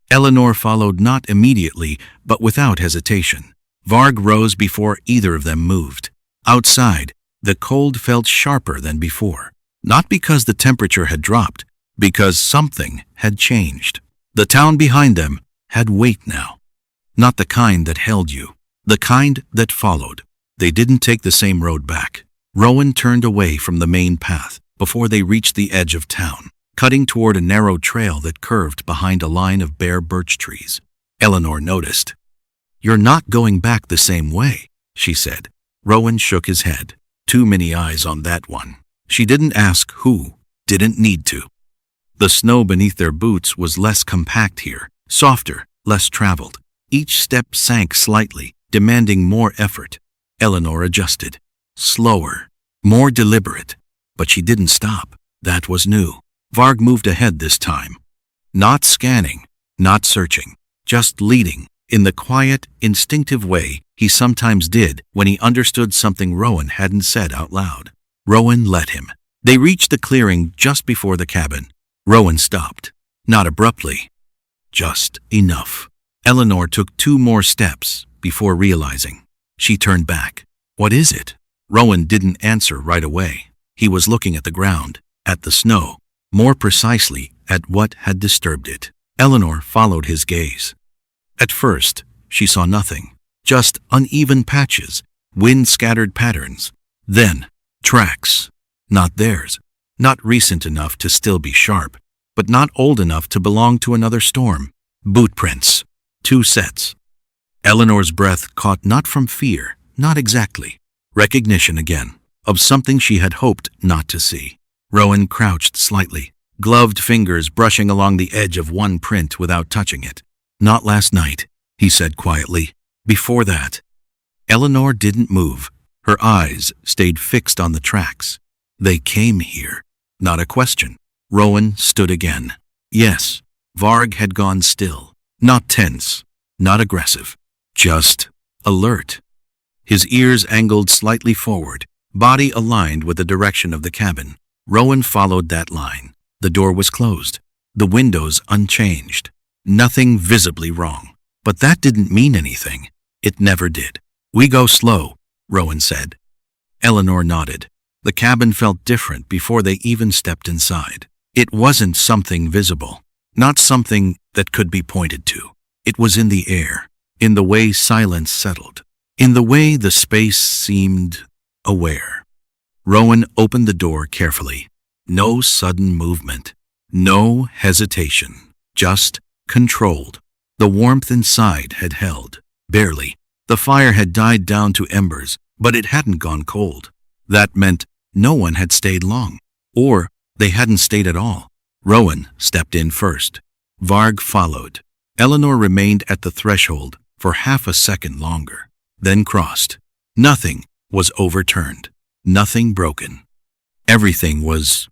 Eleanor followed not immediately, but without hesitation. Varg rose before either of them moved. Outside, the cold felt sharper than before. Not because the temperature had dropped, because something had changed. The town behind them had weight now. Not the kind that held you, the kind that followed. They didn't take the same road back. Rowan turned away from the main path before they reached the edge of town, cutting toward a narrow trail that curved behind a line of bare birch trees. Eleanor noticed. You're not going back the same way, she said. Rowan shook his head. Too many eyes on that one. She didn't ask who, didn't need to. The snow beneath their boots was less compact here, softer, less traveled. Each step sank slightly, demanding more effort. Eleanor adjusted. Slower, more deliberate. But she didn't stop. That was new. Varg moved ahead this time. Not scanning, not searching, just leading, in the quiet, instinctive way he sometimes did when he understood something Rowan hadn't said out loud. Rowan let him. They reached the clearing just before the cabin. Rowan stopped. Not abruptly. Just enough. Eleanor took 2 more steps before realizing. She turned back. What is it? Rowan didn't answer right away. He was looking at the ground, at the snow, more precisely at what had disturbed it. Eleanor followed his gaze. At first, she saw nothing, just uneven patches, wind-scattered patterns. Then, tracks. Not theirs, not recent enough to still be sharp, but not old enough to belong to another storm. Boot prints. 2 sets. Eleanor's breath caught not from fear, not exactly. Recognition again, of something she had hoped not to see. Rowan crouched slightly, gloved fingers brushing along the edge of one print without touching it. Not last night, he said quietly. Before that. Eleanor didn't move. Her eyes stayed fixed on the tracks. They came here. Not a question. Rowan stood again. Yes, Varg had gone still. Not tense, not aggressive. Just alert. His ears angled slightly forward, body aligned with the direction of the cabin. Rowan followed that line. The door was closed, the windows unchanged. Nothing visibly wrong. But that didn't mean anything. It never did. We go slow, Rowan said. Eleanor nodded. The cabin felt different before they even stepped inside. It wasn't something visible, not something that could be pointed to. It was in the air, in the way silence settled, in the way the space seemed aware. Rowan opened the door carefully. No sudden movement, no hesitation, just controlled. The warmth inside had held, barely. The fire had died down to embers, but it hadn't gone cold. That meant no one had stayed long, or they hadn't stayed at all. Rowan stepped in first. Varg followed. Eleanor remained at the threshold for half a second longer, then crossed. Nothing was overturned, nothing broken. Everything was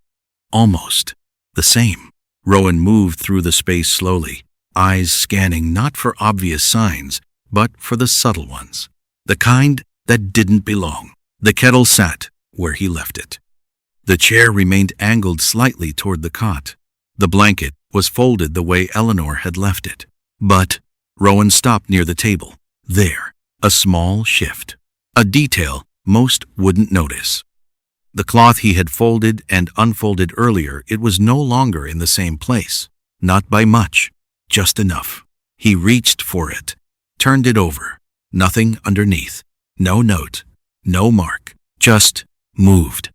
almost the same. Rowan moved through the space slowly, eyes scanning not for obvious signs, but for the subtle ones, the kind that didn't belong. The kettle sat where he left it. The chair remained angled slightly toward the cot. The blanket was folded the way Eleanor had left it. But Rowan stopped near the table. There, a small shift. A detail most wouldn't notice. The cloth he had folded and unfolded earlier, it was no longer in the same place. Not by much, just enough. He reached for it, turned it over. Nothing underneath. No note, no mark, just moved.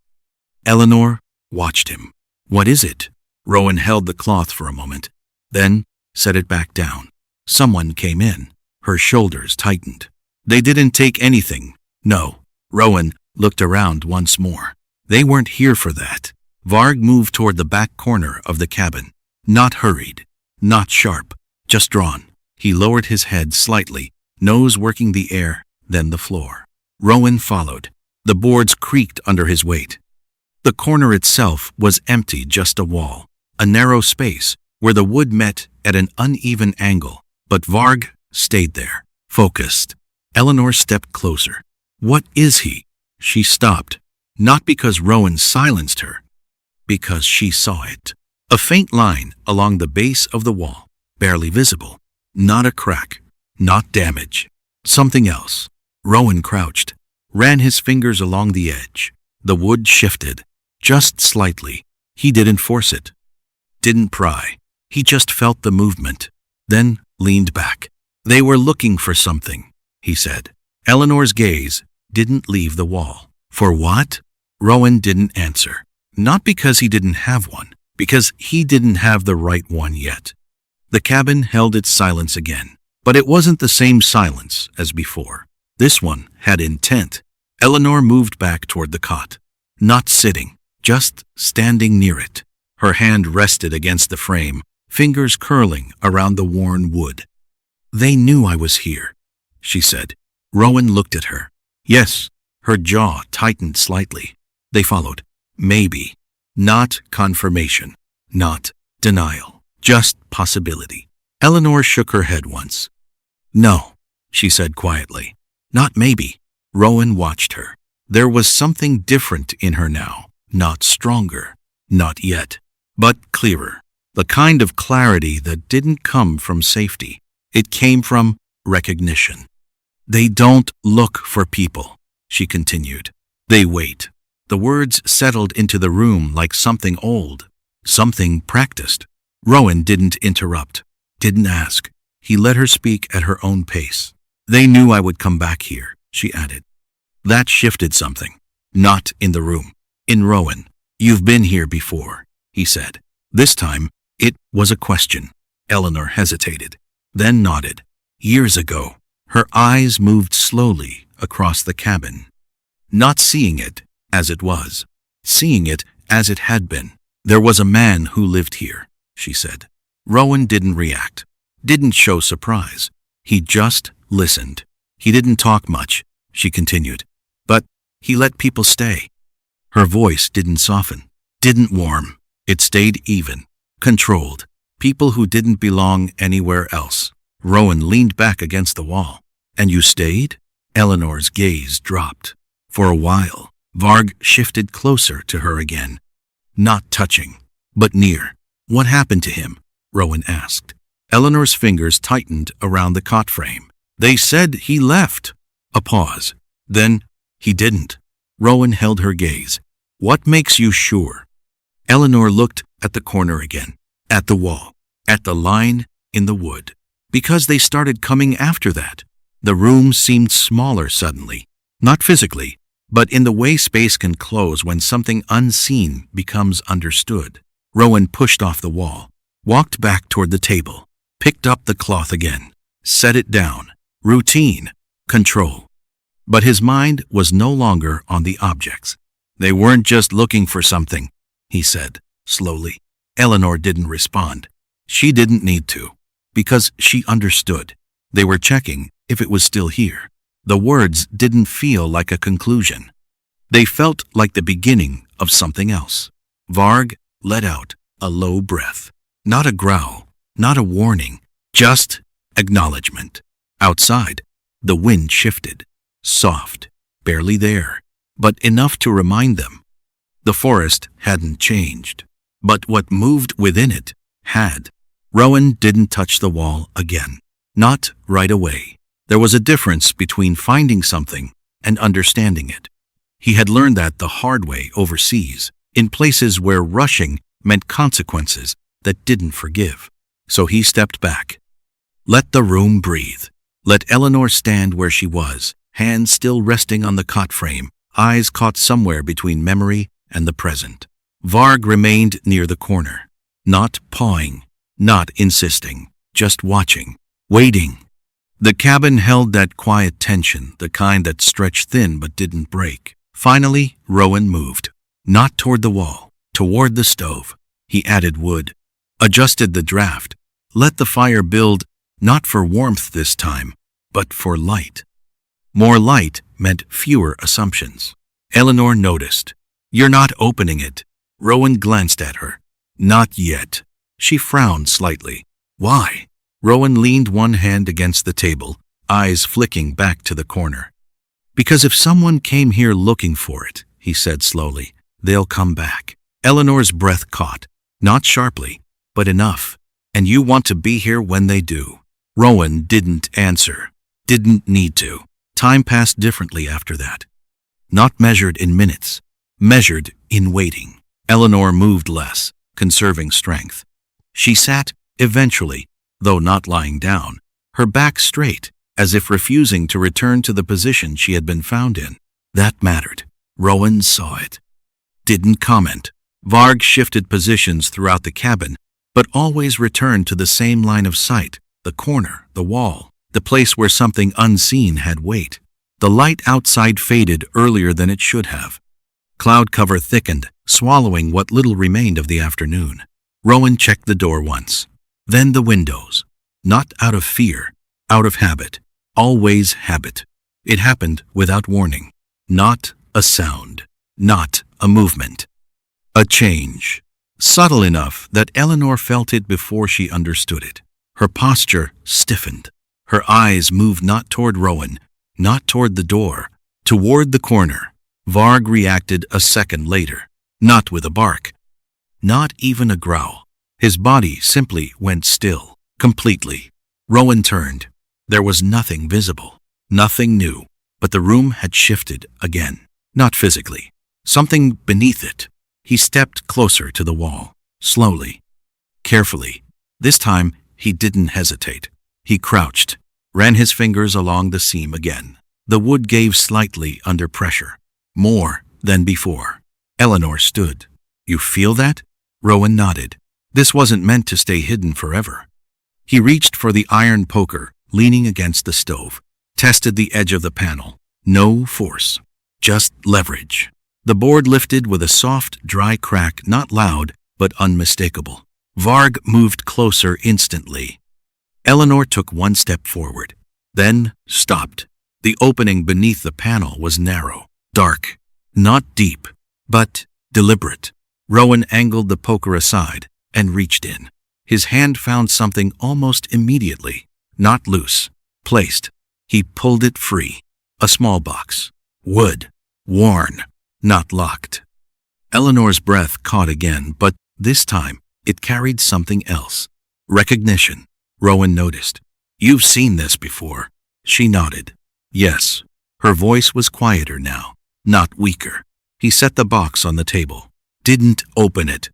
Eleanor watched him. What is it? Rowan held the cloth for a moment, then set it back down. Someone came in. Her shoulders tightened. They didn't take anything. No. Rowan looked around once more. They weren't here for that. Varg moved toward the back corner of the cabin. Not hurried, not sharp, just drawn. He lowered his head slightly, nose working the air, then the floor. Rowan followed. The boards creaked under his weight. The corner itself was empty, just a wall, a narrow space where the wood met at an uneven angle. But Varg stayed there, focused. Eleanor stepped closer. What is he? She stopped, not because Rowan silenced her, because she saw it. A faint line along the base of the wall, barely visible. Not a crack, not damage. Something else. Rowan crouched, ran his fingers along the edge. The wood shifted, just slightly. He didn't force it, didn't pry. He just felt the movement, then leaned back. They were looking for something, he said. Eleanor's gaze didn't leave the wall. For what? Rowan didn't answer. Not because he didn't have one, because he didn't have the right one yet. The cabin held its silence again, but it wasn't the same silence as before. This one had intent. Eleanor moved back toward the cot, not sitting, just standing near it. Her hand rested against the frame, fingers curling around the worn wood. They knew I was here, she said. Rowan looked at her. Yes, her jaw tightened slightly. They followed. Maybe. Not confirmation. Not denial. Just possibility. Eleanor shook her head once. No, she said quietly. Not maybe. Rowan watched her. There was something different in her now. Not stronger. Not yet. But clearer. The kind of clarity that didn't come from safety. It came from recognition. They don't look for people, she continued. They wait. The words settled into the room like something old, something practiced. Rowan didn't interrupt, didn't ask. He let her speak at her own pace. They knew I would come back here, she added. That shifted something. Not in the room. In Rowan. You've been here before, he said. This time, it was a question. Eleanor hesitated, then nodded. Years ago. Her eyes moved slowly across the cabin. Not seeing it as it was, seeing it as it had been. There was a man who lived here, she said. Rowan didn't react, didn't show surprise. He just listened. He didn't talk much, she continued, but he let people stay. Her voice didn't soften, didn't warm. It stayed even, controlled. People who didn't belong anywhere else. Rowan leaned back against the wall. And you stayed? Eleanor's gaze dropped. For a while, Varg shifted closer to her again. Not touching, but near. What happened to him? Rowan asked. Eleanor's fingers tightened around the cot frame. They said he left. A pause. Then, he didn't. Rowan held her gaze. What makes you sure? Eleanor looked at the corner again, at the wall, at the line in the wood. Because they started coming after that. The room seemed smaller suddenly, not physically, but in the way space can close when something unseen becomes understood. Rowan pushed off the wall, walked back toward the table, picked up the cloth again, set it down. Routine, control. But his mind was no longer on the objects. They weren't just looking for something, he said, slowly. Eleanor didn't respond. She didn't need to, because she understood. They were checking if it was still here. The words didn't feel like a conclusion. They felt like the beginning of something else. Varg let out a low breath. Not a growl, not a warning, just acknowledgement. Outside, The wind shifted. Soft, barely there, but enough to remind them. The forest hadn't changed, but what moved within it had. Rowan didn't touch the wall again. Not right away. There was a difference between finding something and understanding it. He had learned that the hard way overseas, in places where rushing meant consequences that didn't forgive. So he stepped back. Let the room breathe. Let Eleanor stand where she was, hands still resting on the cot frame, eyes caught somewhere between memory and the present. Varg remained near the corner, not pawing, not insisting, just watching, waiting. The cabin held that quiet tension, the kind that stretched thin but didn't break. Finally, Rowan moved. Not toward the wall, toward the stove. He added wood, adjusted the draft, let the fire build, not for warmth this time, but for light. More light meant fewer assumptions. Eleanor noticed. You're not opening it. Rowan glanced at her. Not yet. She frowned slightly. Why? Rowan leaned one hand against the table, eyes flicking back to the corner. Because if someone came here looking for it, he said slowly, they'll come back. Eleanor's breath caught, not sharply, but enough. And you want to be here when they do. Rowan didn't answer. Didn't need to. Time passed differently after that. Not measured in minutes, measured in waiting. Eleanor moved less, conserving strength. She sat, eventually, though not lying down, her back straight, as if refusing to return to the position she had been found in. That mattered. Rowan saw it. Didn't comment. Varg shifted positions throughout the cabin, but always returned to the same line of sight, the corner, the wall, the place where something unseen had weight. The light outside faded earlier than it should have. Cloud cover thickened, swallowing what little remained of the afternoon. Rowan checked the door once, then the windows. Not out of fear, out of habit. Always habit. It happened without warning. Not a sound. Not a movement. A change. Subtle enough that Eleanor felt it before she understood it. Her posture stiffened. Her eyes moved not toward Rowan, not toward the door, toward the corner. Varg reacted a second later, not with a bark, not even a growl. His body simply went still, completely. Rowan turned. There was nothing visible, nothing new, but the room had shifted again. Not physically. Something beneath it. He stepped closer to the wall, slowly, carefully. This time, he didn't hesitate. He crouched, ran his fingers along the seam again. The wood gave slightly under pressure, more than before. Eleanor stood. You feel that? Rowan nodded. This wasn't meant to stay hidden forever. He reached for the iron poker, leaning against the stove, tested the edge of the panel. No force, just leverage. The board lifted with a soft, dry crack, not loud, but unmistakable. Varg moved closer instantly. Eleanor took one step forward, then stopped. The opening beneath the panel was narrow, dark, not deep, but deliberate. Rowan angled the poker aside and reached in. His hand found something almost immediately, not loose, placed. He pulled it free. A small box. Wood. Worn. Not locked. Eleanor's breath caught again, but this time it carried something else. Recognition. Rowan noticed. You've seen this before. She nodded. Yes. Her voice was quieter now, not weaker. He set the box on the table. Didn't open it.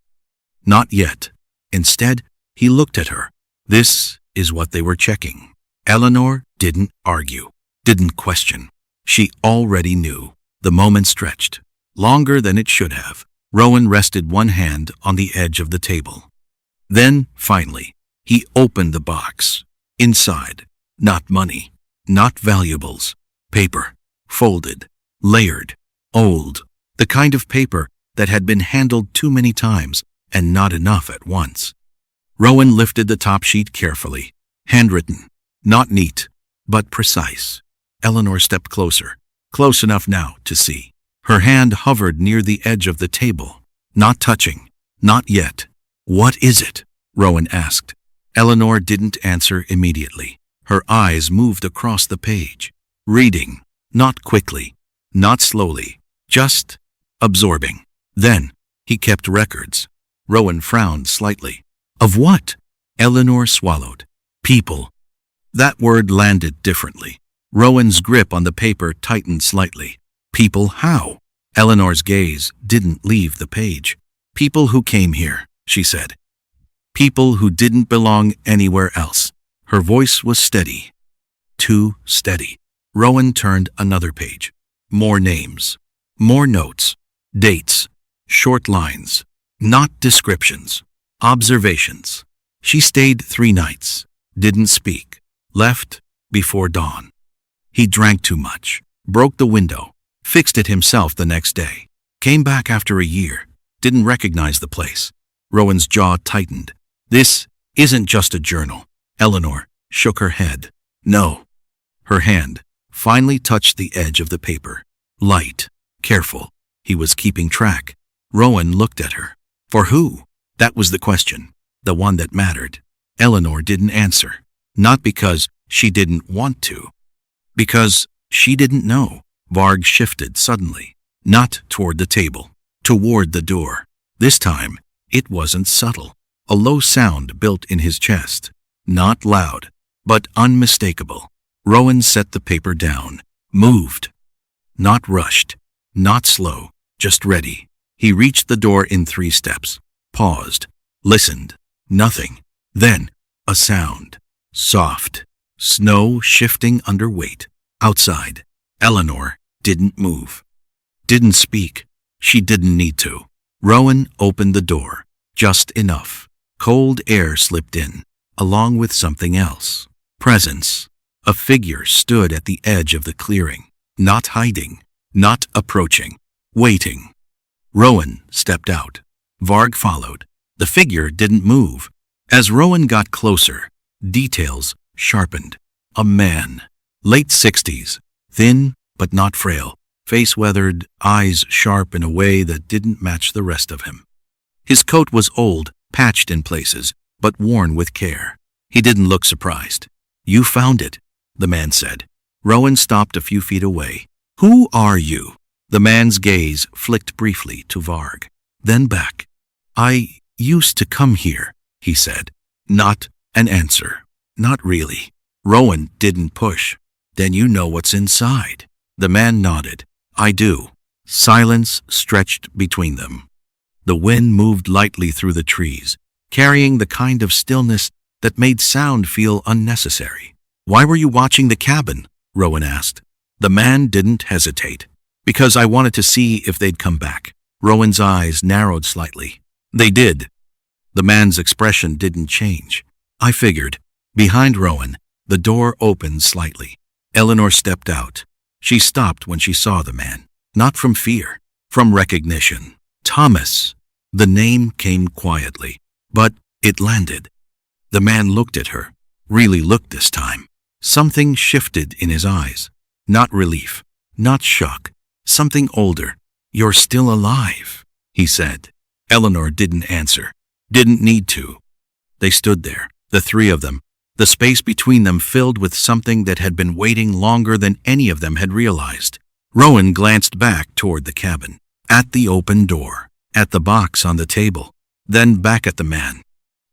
Not yet. Instead, he looked at her. This is what they were checking. Eleanor didn't argue, didn't question. She already knew. The moment stretched. Longer than it should have. Rowan rested one hand on the edge of the table. Then, finally, he opened the box. Inside, not money, not valuables. Paper, folded, layered, old. The kind of paper that had been handled too many times and not enough at once. Rowan lifted the top sheet carefully. Handwritten, not neat, but precise. Eleanor stepped closer, close enough now to see. Her hand hovered near the edge of the table, not touching, not yet. What is it? Rowan asked. Eleanor didn't answer immediately. Her eyes moved across the page. reading, not quickly, not slowly, just absorbing. Then he kept records. Rowan frowned slightly. Of what? Eleanor swallowed. People. That word landed differently. Rowan's grip on the paper tightened slightly. People how? Eleanor's gaze didn't leave the page. People who came here, she said. People who didn't belong anywhere else. Her voice was steady. Too steady. Rowan turned another page. More names. More notes. Dates. Short lines. Not descriptions. Observations. She stayed 3 nights. Didn't speak. Left before dawn. He drank too much. Broke the window. Fixed it himself the next day. Came back after a year. Didn't recognize the place. Rowan's jaw tightened. This isn't just a journal. Eleanor shook her head. No. Her hand finally touched the edge of the paper. Light. Careful. He was keeping track. Rowan looked at her. For who? That was the question. The one that mattered. Eleanor didn't answer. Not because she didn't want to. Because she didn't know. Varg shifted suddenly. Not toward the table. Toward the door. This time, it wasn't subtle. A low sound built in his chest. Not loud, but unmistakable. Rowan set the paper down. Moved. Not rushed. Not slow. Just ready. He reached the door in 3 steps. Paused. Listened. Nothing. Then, a sound. Soft. Snow shifting under weight. Outside. Eleanor didn't move. Didn't speak. She didn't need to. Rowan opened the door. Just enough. Cold air slipped in, along with something else. Presence. A figure stood at the edge of the clearing. Not hiding. Not approaching. Waiting. Rowan stepped out. Varg followed. The figure didn't move. As Rowan got closer, details sharpened. A man. Late 60s. Thin, but not frail. Face weathered, eyes sharp in a way that didn't match the rest of him. His coat was old, patched in places, but worn with care. He didn't look surprised. You found it, the man said. Rowan stopped a few feet away. Who are you? The man's gaze flicked briefly to Varg, then back. I used to come here, he said. Not an answer. Not really. Rowan didn't push. Then you know what's inside. The man nodded. I do. Silence stretched between them. The wind moved lightly through the trees, carrying the kind of stillness that made sound feel unnecessary. Why were you watching the cabin? Rowan asked. The man didn't hesitate. Because I wanted to see if they'd come back. Rowan's eyes narrowed slightly. They did. The man's expression didn't change. I figured. Behind Rowan, the door opened slightly. Eleanor stepped out. She stopped when she saw the man. Not from fear, from recognition. Thomas. The name came quietly, but it landed. The man looked at her, really looked this time. Something shifted in his eyes. Not relief, not shock, something older. You're still alive, he said. Eleanor didn't answer, didn't need to. They stood there, the 3 of them, the space between them filled with something that had been waiting longer than any of them had realized. Rowan glanced back toward the cabin, at the open door, at the box on the table, then back at the man.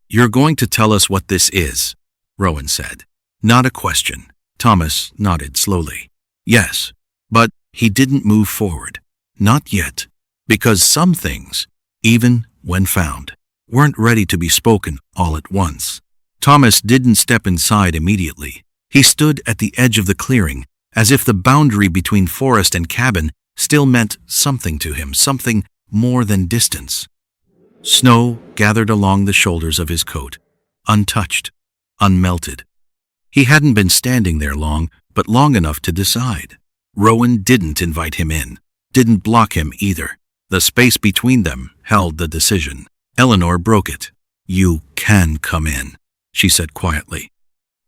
You're going to tell us what this is, Rowan said. Not a question. Thomas nodded slowly. Yes, but he didn't move forward. Not yet, because some things, even when found, weren't ready to be spoken all at once. Thomas didn't step inside immediately. He stood at the edge of the clearing, as if the boundary between forest and cabin still meant something to him, something more than distance. Snow gathered along the shoulders of his coat, untouched, unmelted. He hadn't been standing there long, but long enough to decide. Rowan didn't invite him in, didn't block him either. The space between them held the decision. Eleanor broke it. You can come in, she said quietly.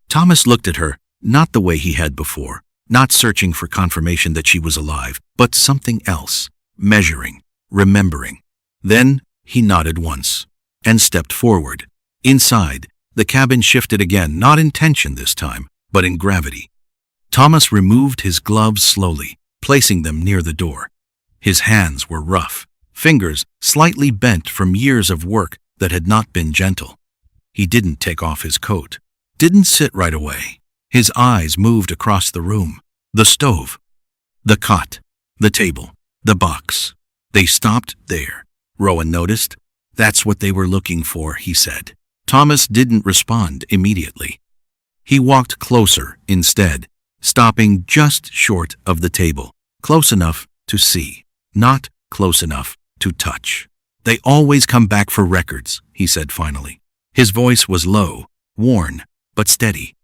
Thomas looked at her, not the way he had before, not searching for confirmation that she was alive, but something else, measuring, remembering. Then he nodded once and stepped forward. Inside, the cabin shifted again, not in tension this time, but in gravity. Thomas removed his gloves slowly, placing them near the door. His hands were rough, fingers slightly bent from years of work that had not been gentle. He didn't take off his coat, didn't sit right away. His eyes moved across the room, the stove, the cot, the table, the box. They stopped there. Rowan noticed. That's what they were looking for, he said. Thomas didn't respond immediately. He walked closer instead, stopping just short of the table, close enough to see, not close enough to touch. They always come back for records, he said finally. His voice was low, worn, but steady.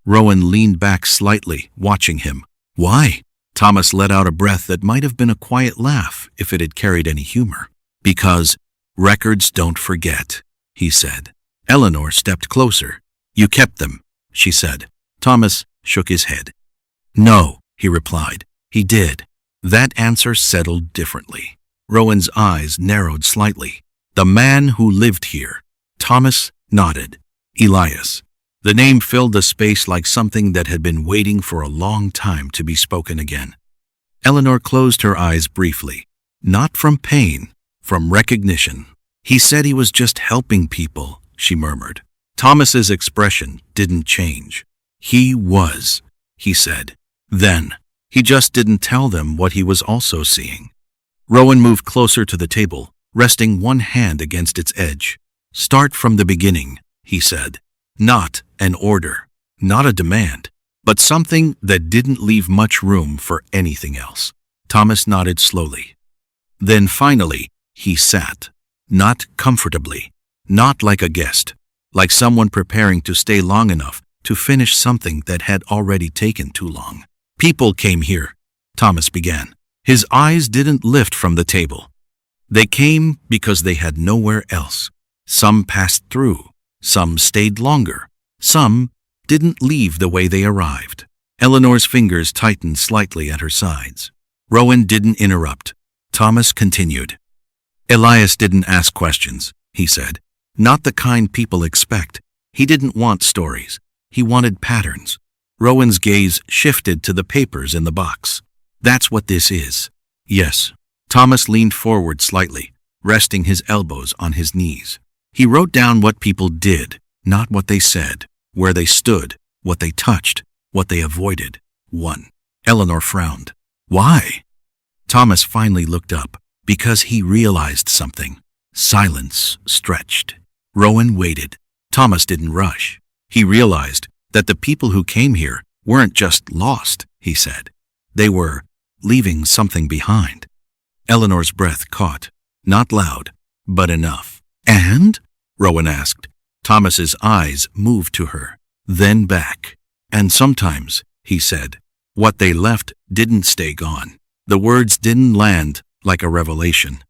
Rowan leaned back slightly, watching him. Why? Thomas let out a breath that might have been a quiet laugh if it had carried any humor. Because records don't forget, he said. Eleanor stepped closer. You kept them, she said. Thomas shook his head. No, he replied. He did. That answer settled differently. Rowan's eyes narrowed slightly. The man who lived here. Thomas nodded. Elias. The name filled the space like something that had been waiting for a long time to be spoken again. Eleanor closed her eyes briefly. Not from pain, from recognition. He said he was just helping people, she murmured. Thomas's expression didn't change. He was, he said. Then, he just didn't tell them what he was also seeing. Rowan moved closer to the table, resting one hand against its edge. Start from the beginning, he said. Not an order, not a demand, but something that didn't leave much room for anything else. Thomas nodded slowly. Then finally, he sat. Not comfortably, not like a guest, like someone preparing to stay long enough to finish something that had already taken too long. People came here, Thomas began. His eyes didn't lift from the table. They came because they had nowhere else. Some passed through. Some stayed longer. Some didn't leave the way they arrived. Eleanor's fingers tightened slightly at her sides. Rowan didn't interrupt. Thomas continued. Elias didn't ask questions, he said. Not the kind people expect. He didn't want stories. He wanted patterns. Rowan's gaze shifted to the papers in the box. That's what this is. Yes. Thomas leaned forward slightly, resting his elbows on his knees. He wrote down what people did, not what they said, where they stood, what they touched, what they avoided. 1. Eleanor frowned. Why? Thomas finally looked up, because he realized something. Silence stretched. Rowan waited. Thomas didn't rush. He realized that the people who came here weren't just lost, he said. They were leaving something behind. Eleanor's breath caught, not loud, but enough. And? Rowan asked. Thomas's eyes moved to her, then back. And sometimes, he said, what they left didn't stay gone. The words didn't land like a revelation.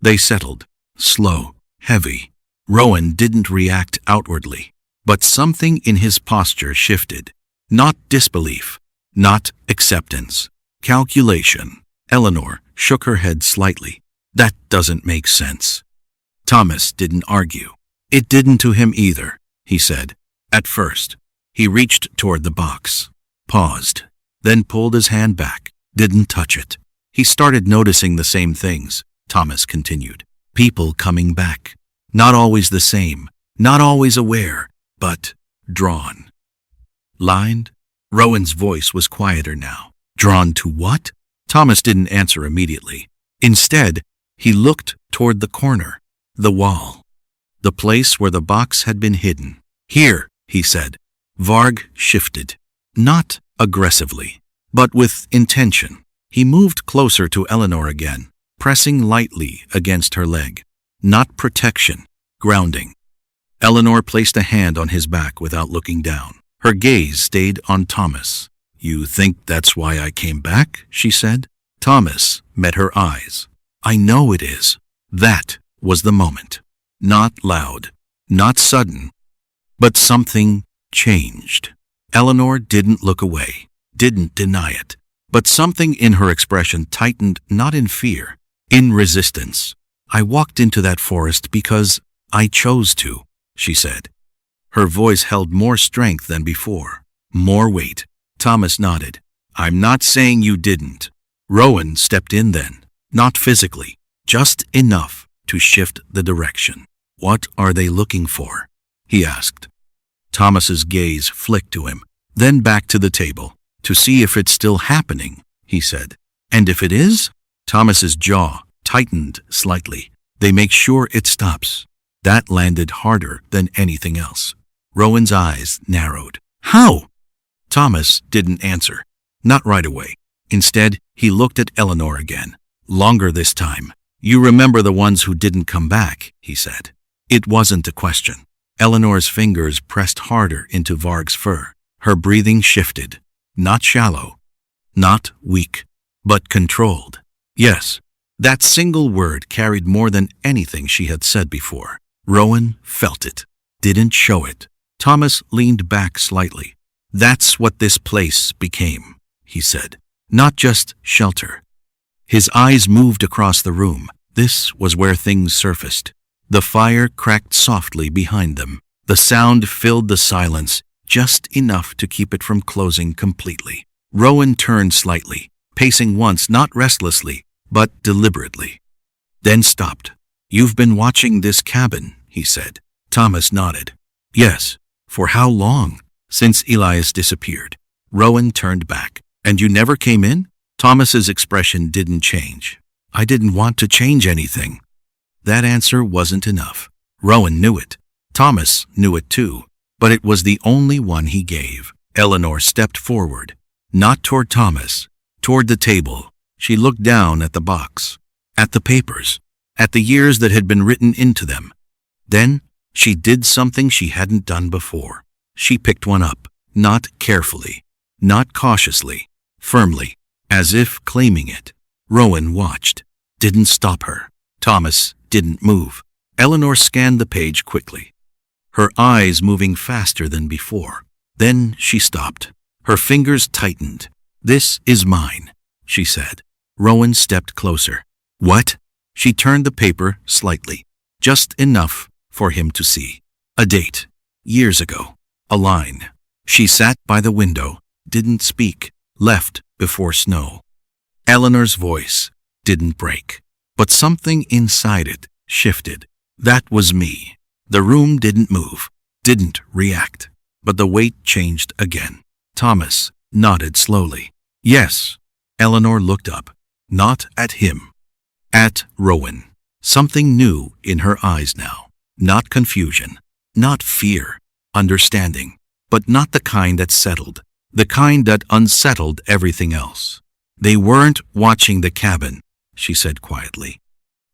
They settled, slow, heavy. Rowan didn't react outwardly, but something in his posture shifted. Not disbelief, not acceptance, calculation. Eleanor shook her head slightly. That doesn't make sense. Thomas didn't argue. It didn't to him either, he said. At first, he reached toward the box, paused, then pulled his hand back, didn't touch it. He started noticing the same things, Thomas continued. People coming back. Not always the same, not always aware, but drawn. Lined? Rowan's voice was quieter now. Drawn to what? Thomas didn't answer immediately. Instead, he looked toward the corner, the wall, the place where the box had been hidden. Here, he said. Varg shifted, not aggressively, but with intention. He moved closer to Eleanor again, pressing lightly against her leg. Not protection, grounding. Eleanor placed a hand on his back without looking down. Her gaze stayed on Thomas. You think that's why I came back? She said. Thomas met her eyes. I know it is. That was the moment. Not loud, not sudden, but something changed. Eleanor didn't look away, didn't deny it, but something in her expression tightened not in fear, in resistance. I walked into that forest because I chose to, she said. Her voice held more strength than before, more weight. Thomas nodded. I'm not saying you didn't. Rowan stepped in then, not physically, just enough to shift the direction. What are they looking for? He asked. Thomas's gaze flicked to him, then back to the table. To see if it's still happening, he said. And if it is? Thomas's jaw tightened slightly. They make sure it stops. That landed harder than anything else. Rowan's eyes narrowed. How? Thomas didn't answer. Not right away. Instead, he looked at Eleanor again. Longer this time. You remember the ones who didn't come back, he said. It wasn't a question. Eleanor's fingers pressed harder into Varg's fur. Her breathing shifted. Not shallow. Not weak. But controlled. Yes. That single word carried more than anything she had said before. Rowan felt it. Didn't show it. Thomas leaned back slightly. That's what this place became, he said. Not just shelter. His eyes moved across the room. This was where things surfaced. The fire cracked softly behind them. The sound filled the silence, just enough to keep it from closing completely. Rowan turned slightly, pacing once not restlessly, but deliberately. Then stopped. You've been watching this cabin, he said. Thomas nodded. Yes. For how long? Since Elias disappeared. Rowan turned back. And you never came in? Thomas's expression didn't change. I didn't want to change anything. That answer wasn't enough. Rowan knew it. Thomas knew it too. But it was the only one he gave. Eleanor stepped forward. Not toward Thomas. Toward the table. She looked down at the box. At the papers. At the years that had been written into them. Then she did something she hadn't done before. She picked one up. Not carefully. Not cautiously. Firmly. As if claiming it. Rowan watched. Didn't stop her. Thomas didn't move. Eleanor scanned the page quickly. Her eyes moving faster than before. Then she stopped. Her fingers tightened. This is mine, she said. Rowan stepped closer. What? She turned the paper slightly. Just enough for him to see. A date. Years ago. A line. She sat by the window. Didn't speak. Left before snow. Eleanor's voice didn't break. But something inside it shifted. That was me. The room didn't move. Didn't react. But the weight changed again. Thomas nodded slowly. Yes. Eleanor looked up. Not at him. At Rowan. Something new in her eyes now. Not confusion. Not fear. Understanding. But not the kind that settled. The kind that unsettled everything else. They weren't watching the cabin, she said quietly.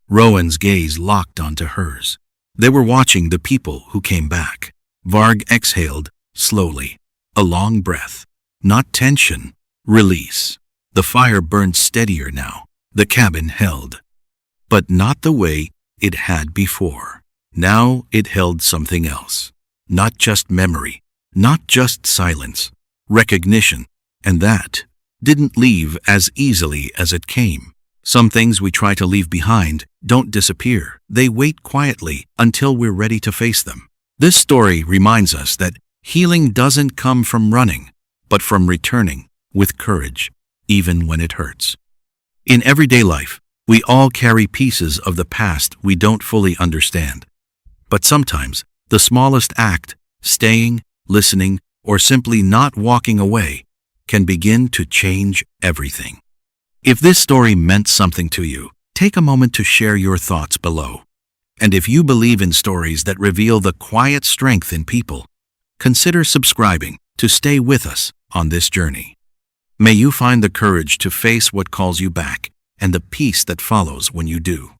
Rowan's gaze locked onto hers. They were watching the people who came back. Varg exhaled slowly. A long breath. Not tension. Release. The fire burned steadier now. The cabin held. But not the way it had before. Now it held something else. Not just memory. Not just silence. Recognition. And that didn't leave as easily as it came. Some things we try to leave behind don't disappear. They wait quietly until we're ready to face them. This story reminds us that healing doesn't come from running, but from returning with courage, even when it hurts. In everyday life, we all carry pieces of the past we don't fully understand. But sometimes, the smallest act, staying, listening, or simply not walking away, can begin to change everything. If this story meant something to you, take a moment to share your thoughts below. And if you believe in stories that reveal the quiet strength in people, consider subscribing to stay with us on this journey. May you find the courage to face what calls you back and the peace that follows when you do.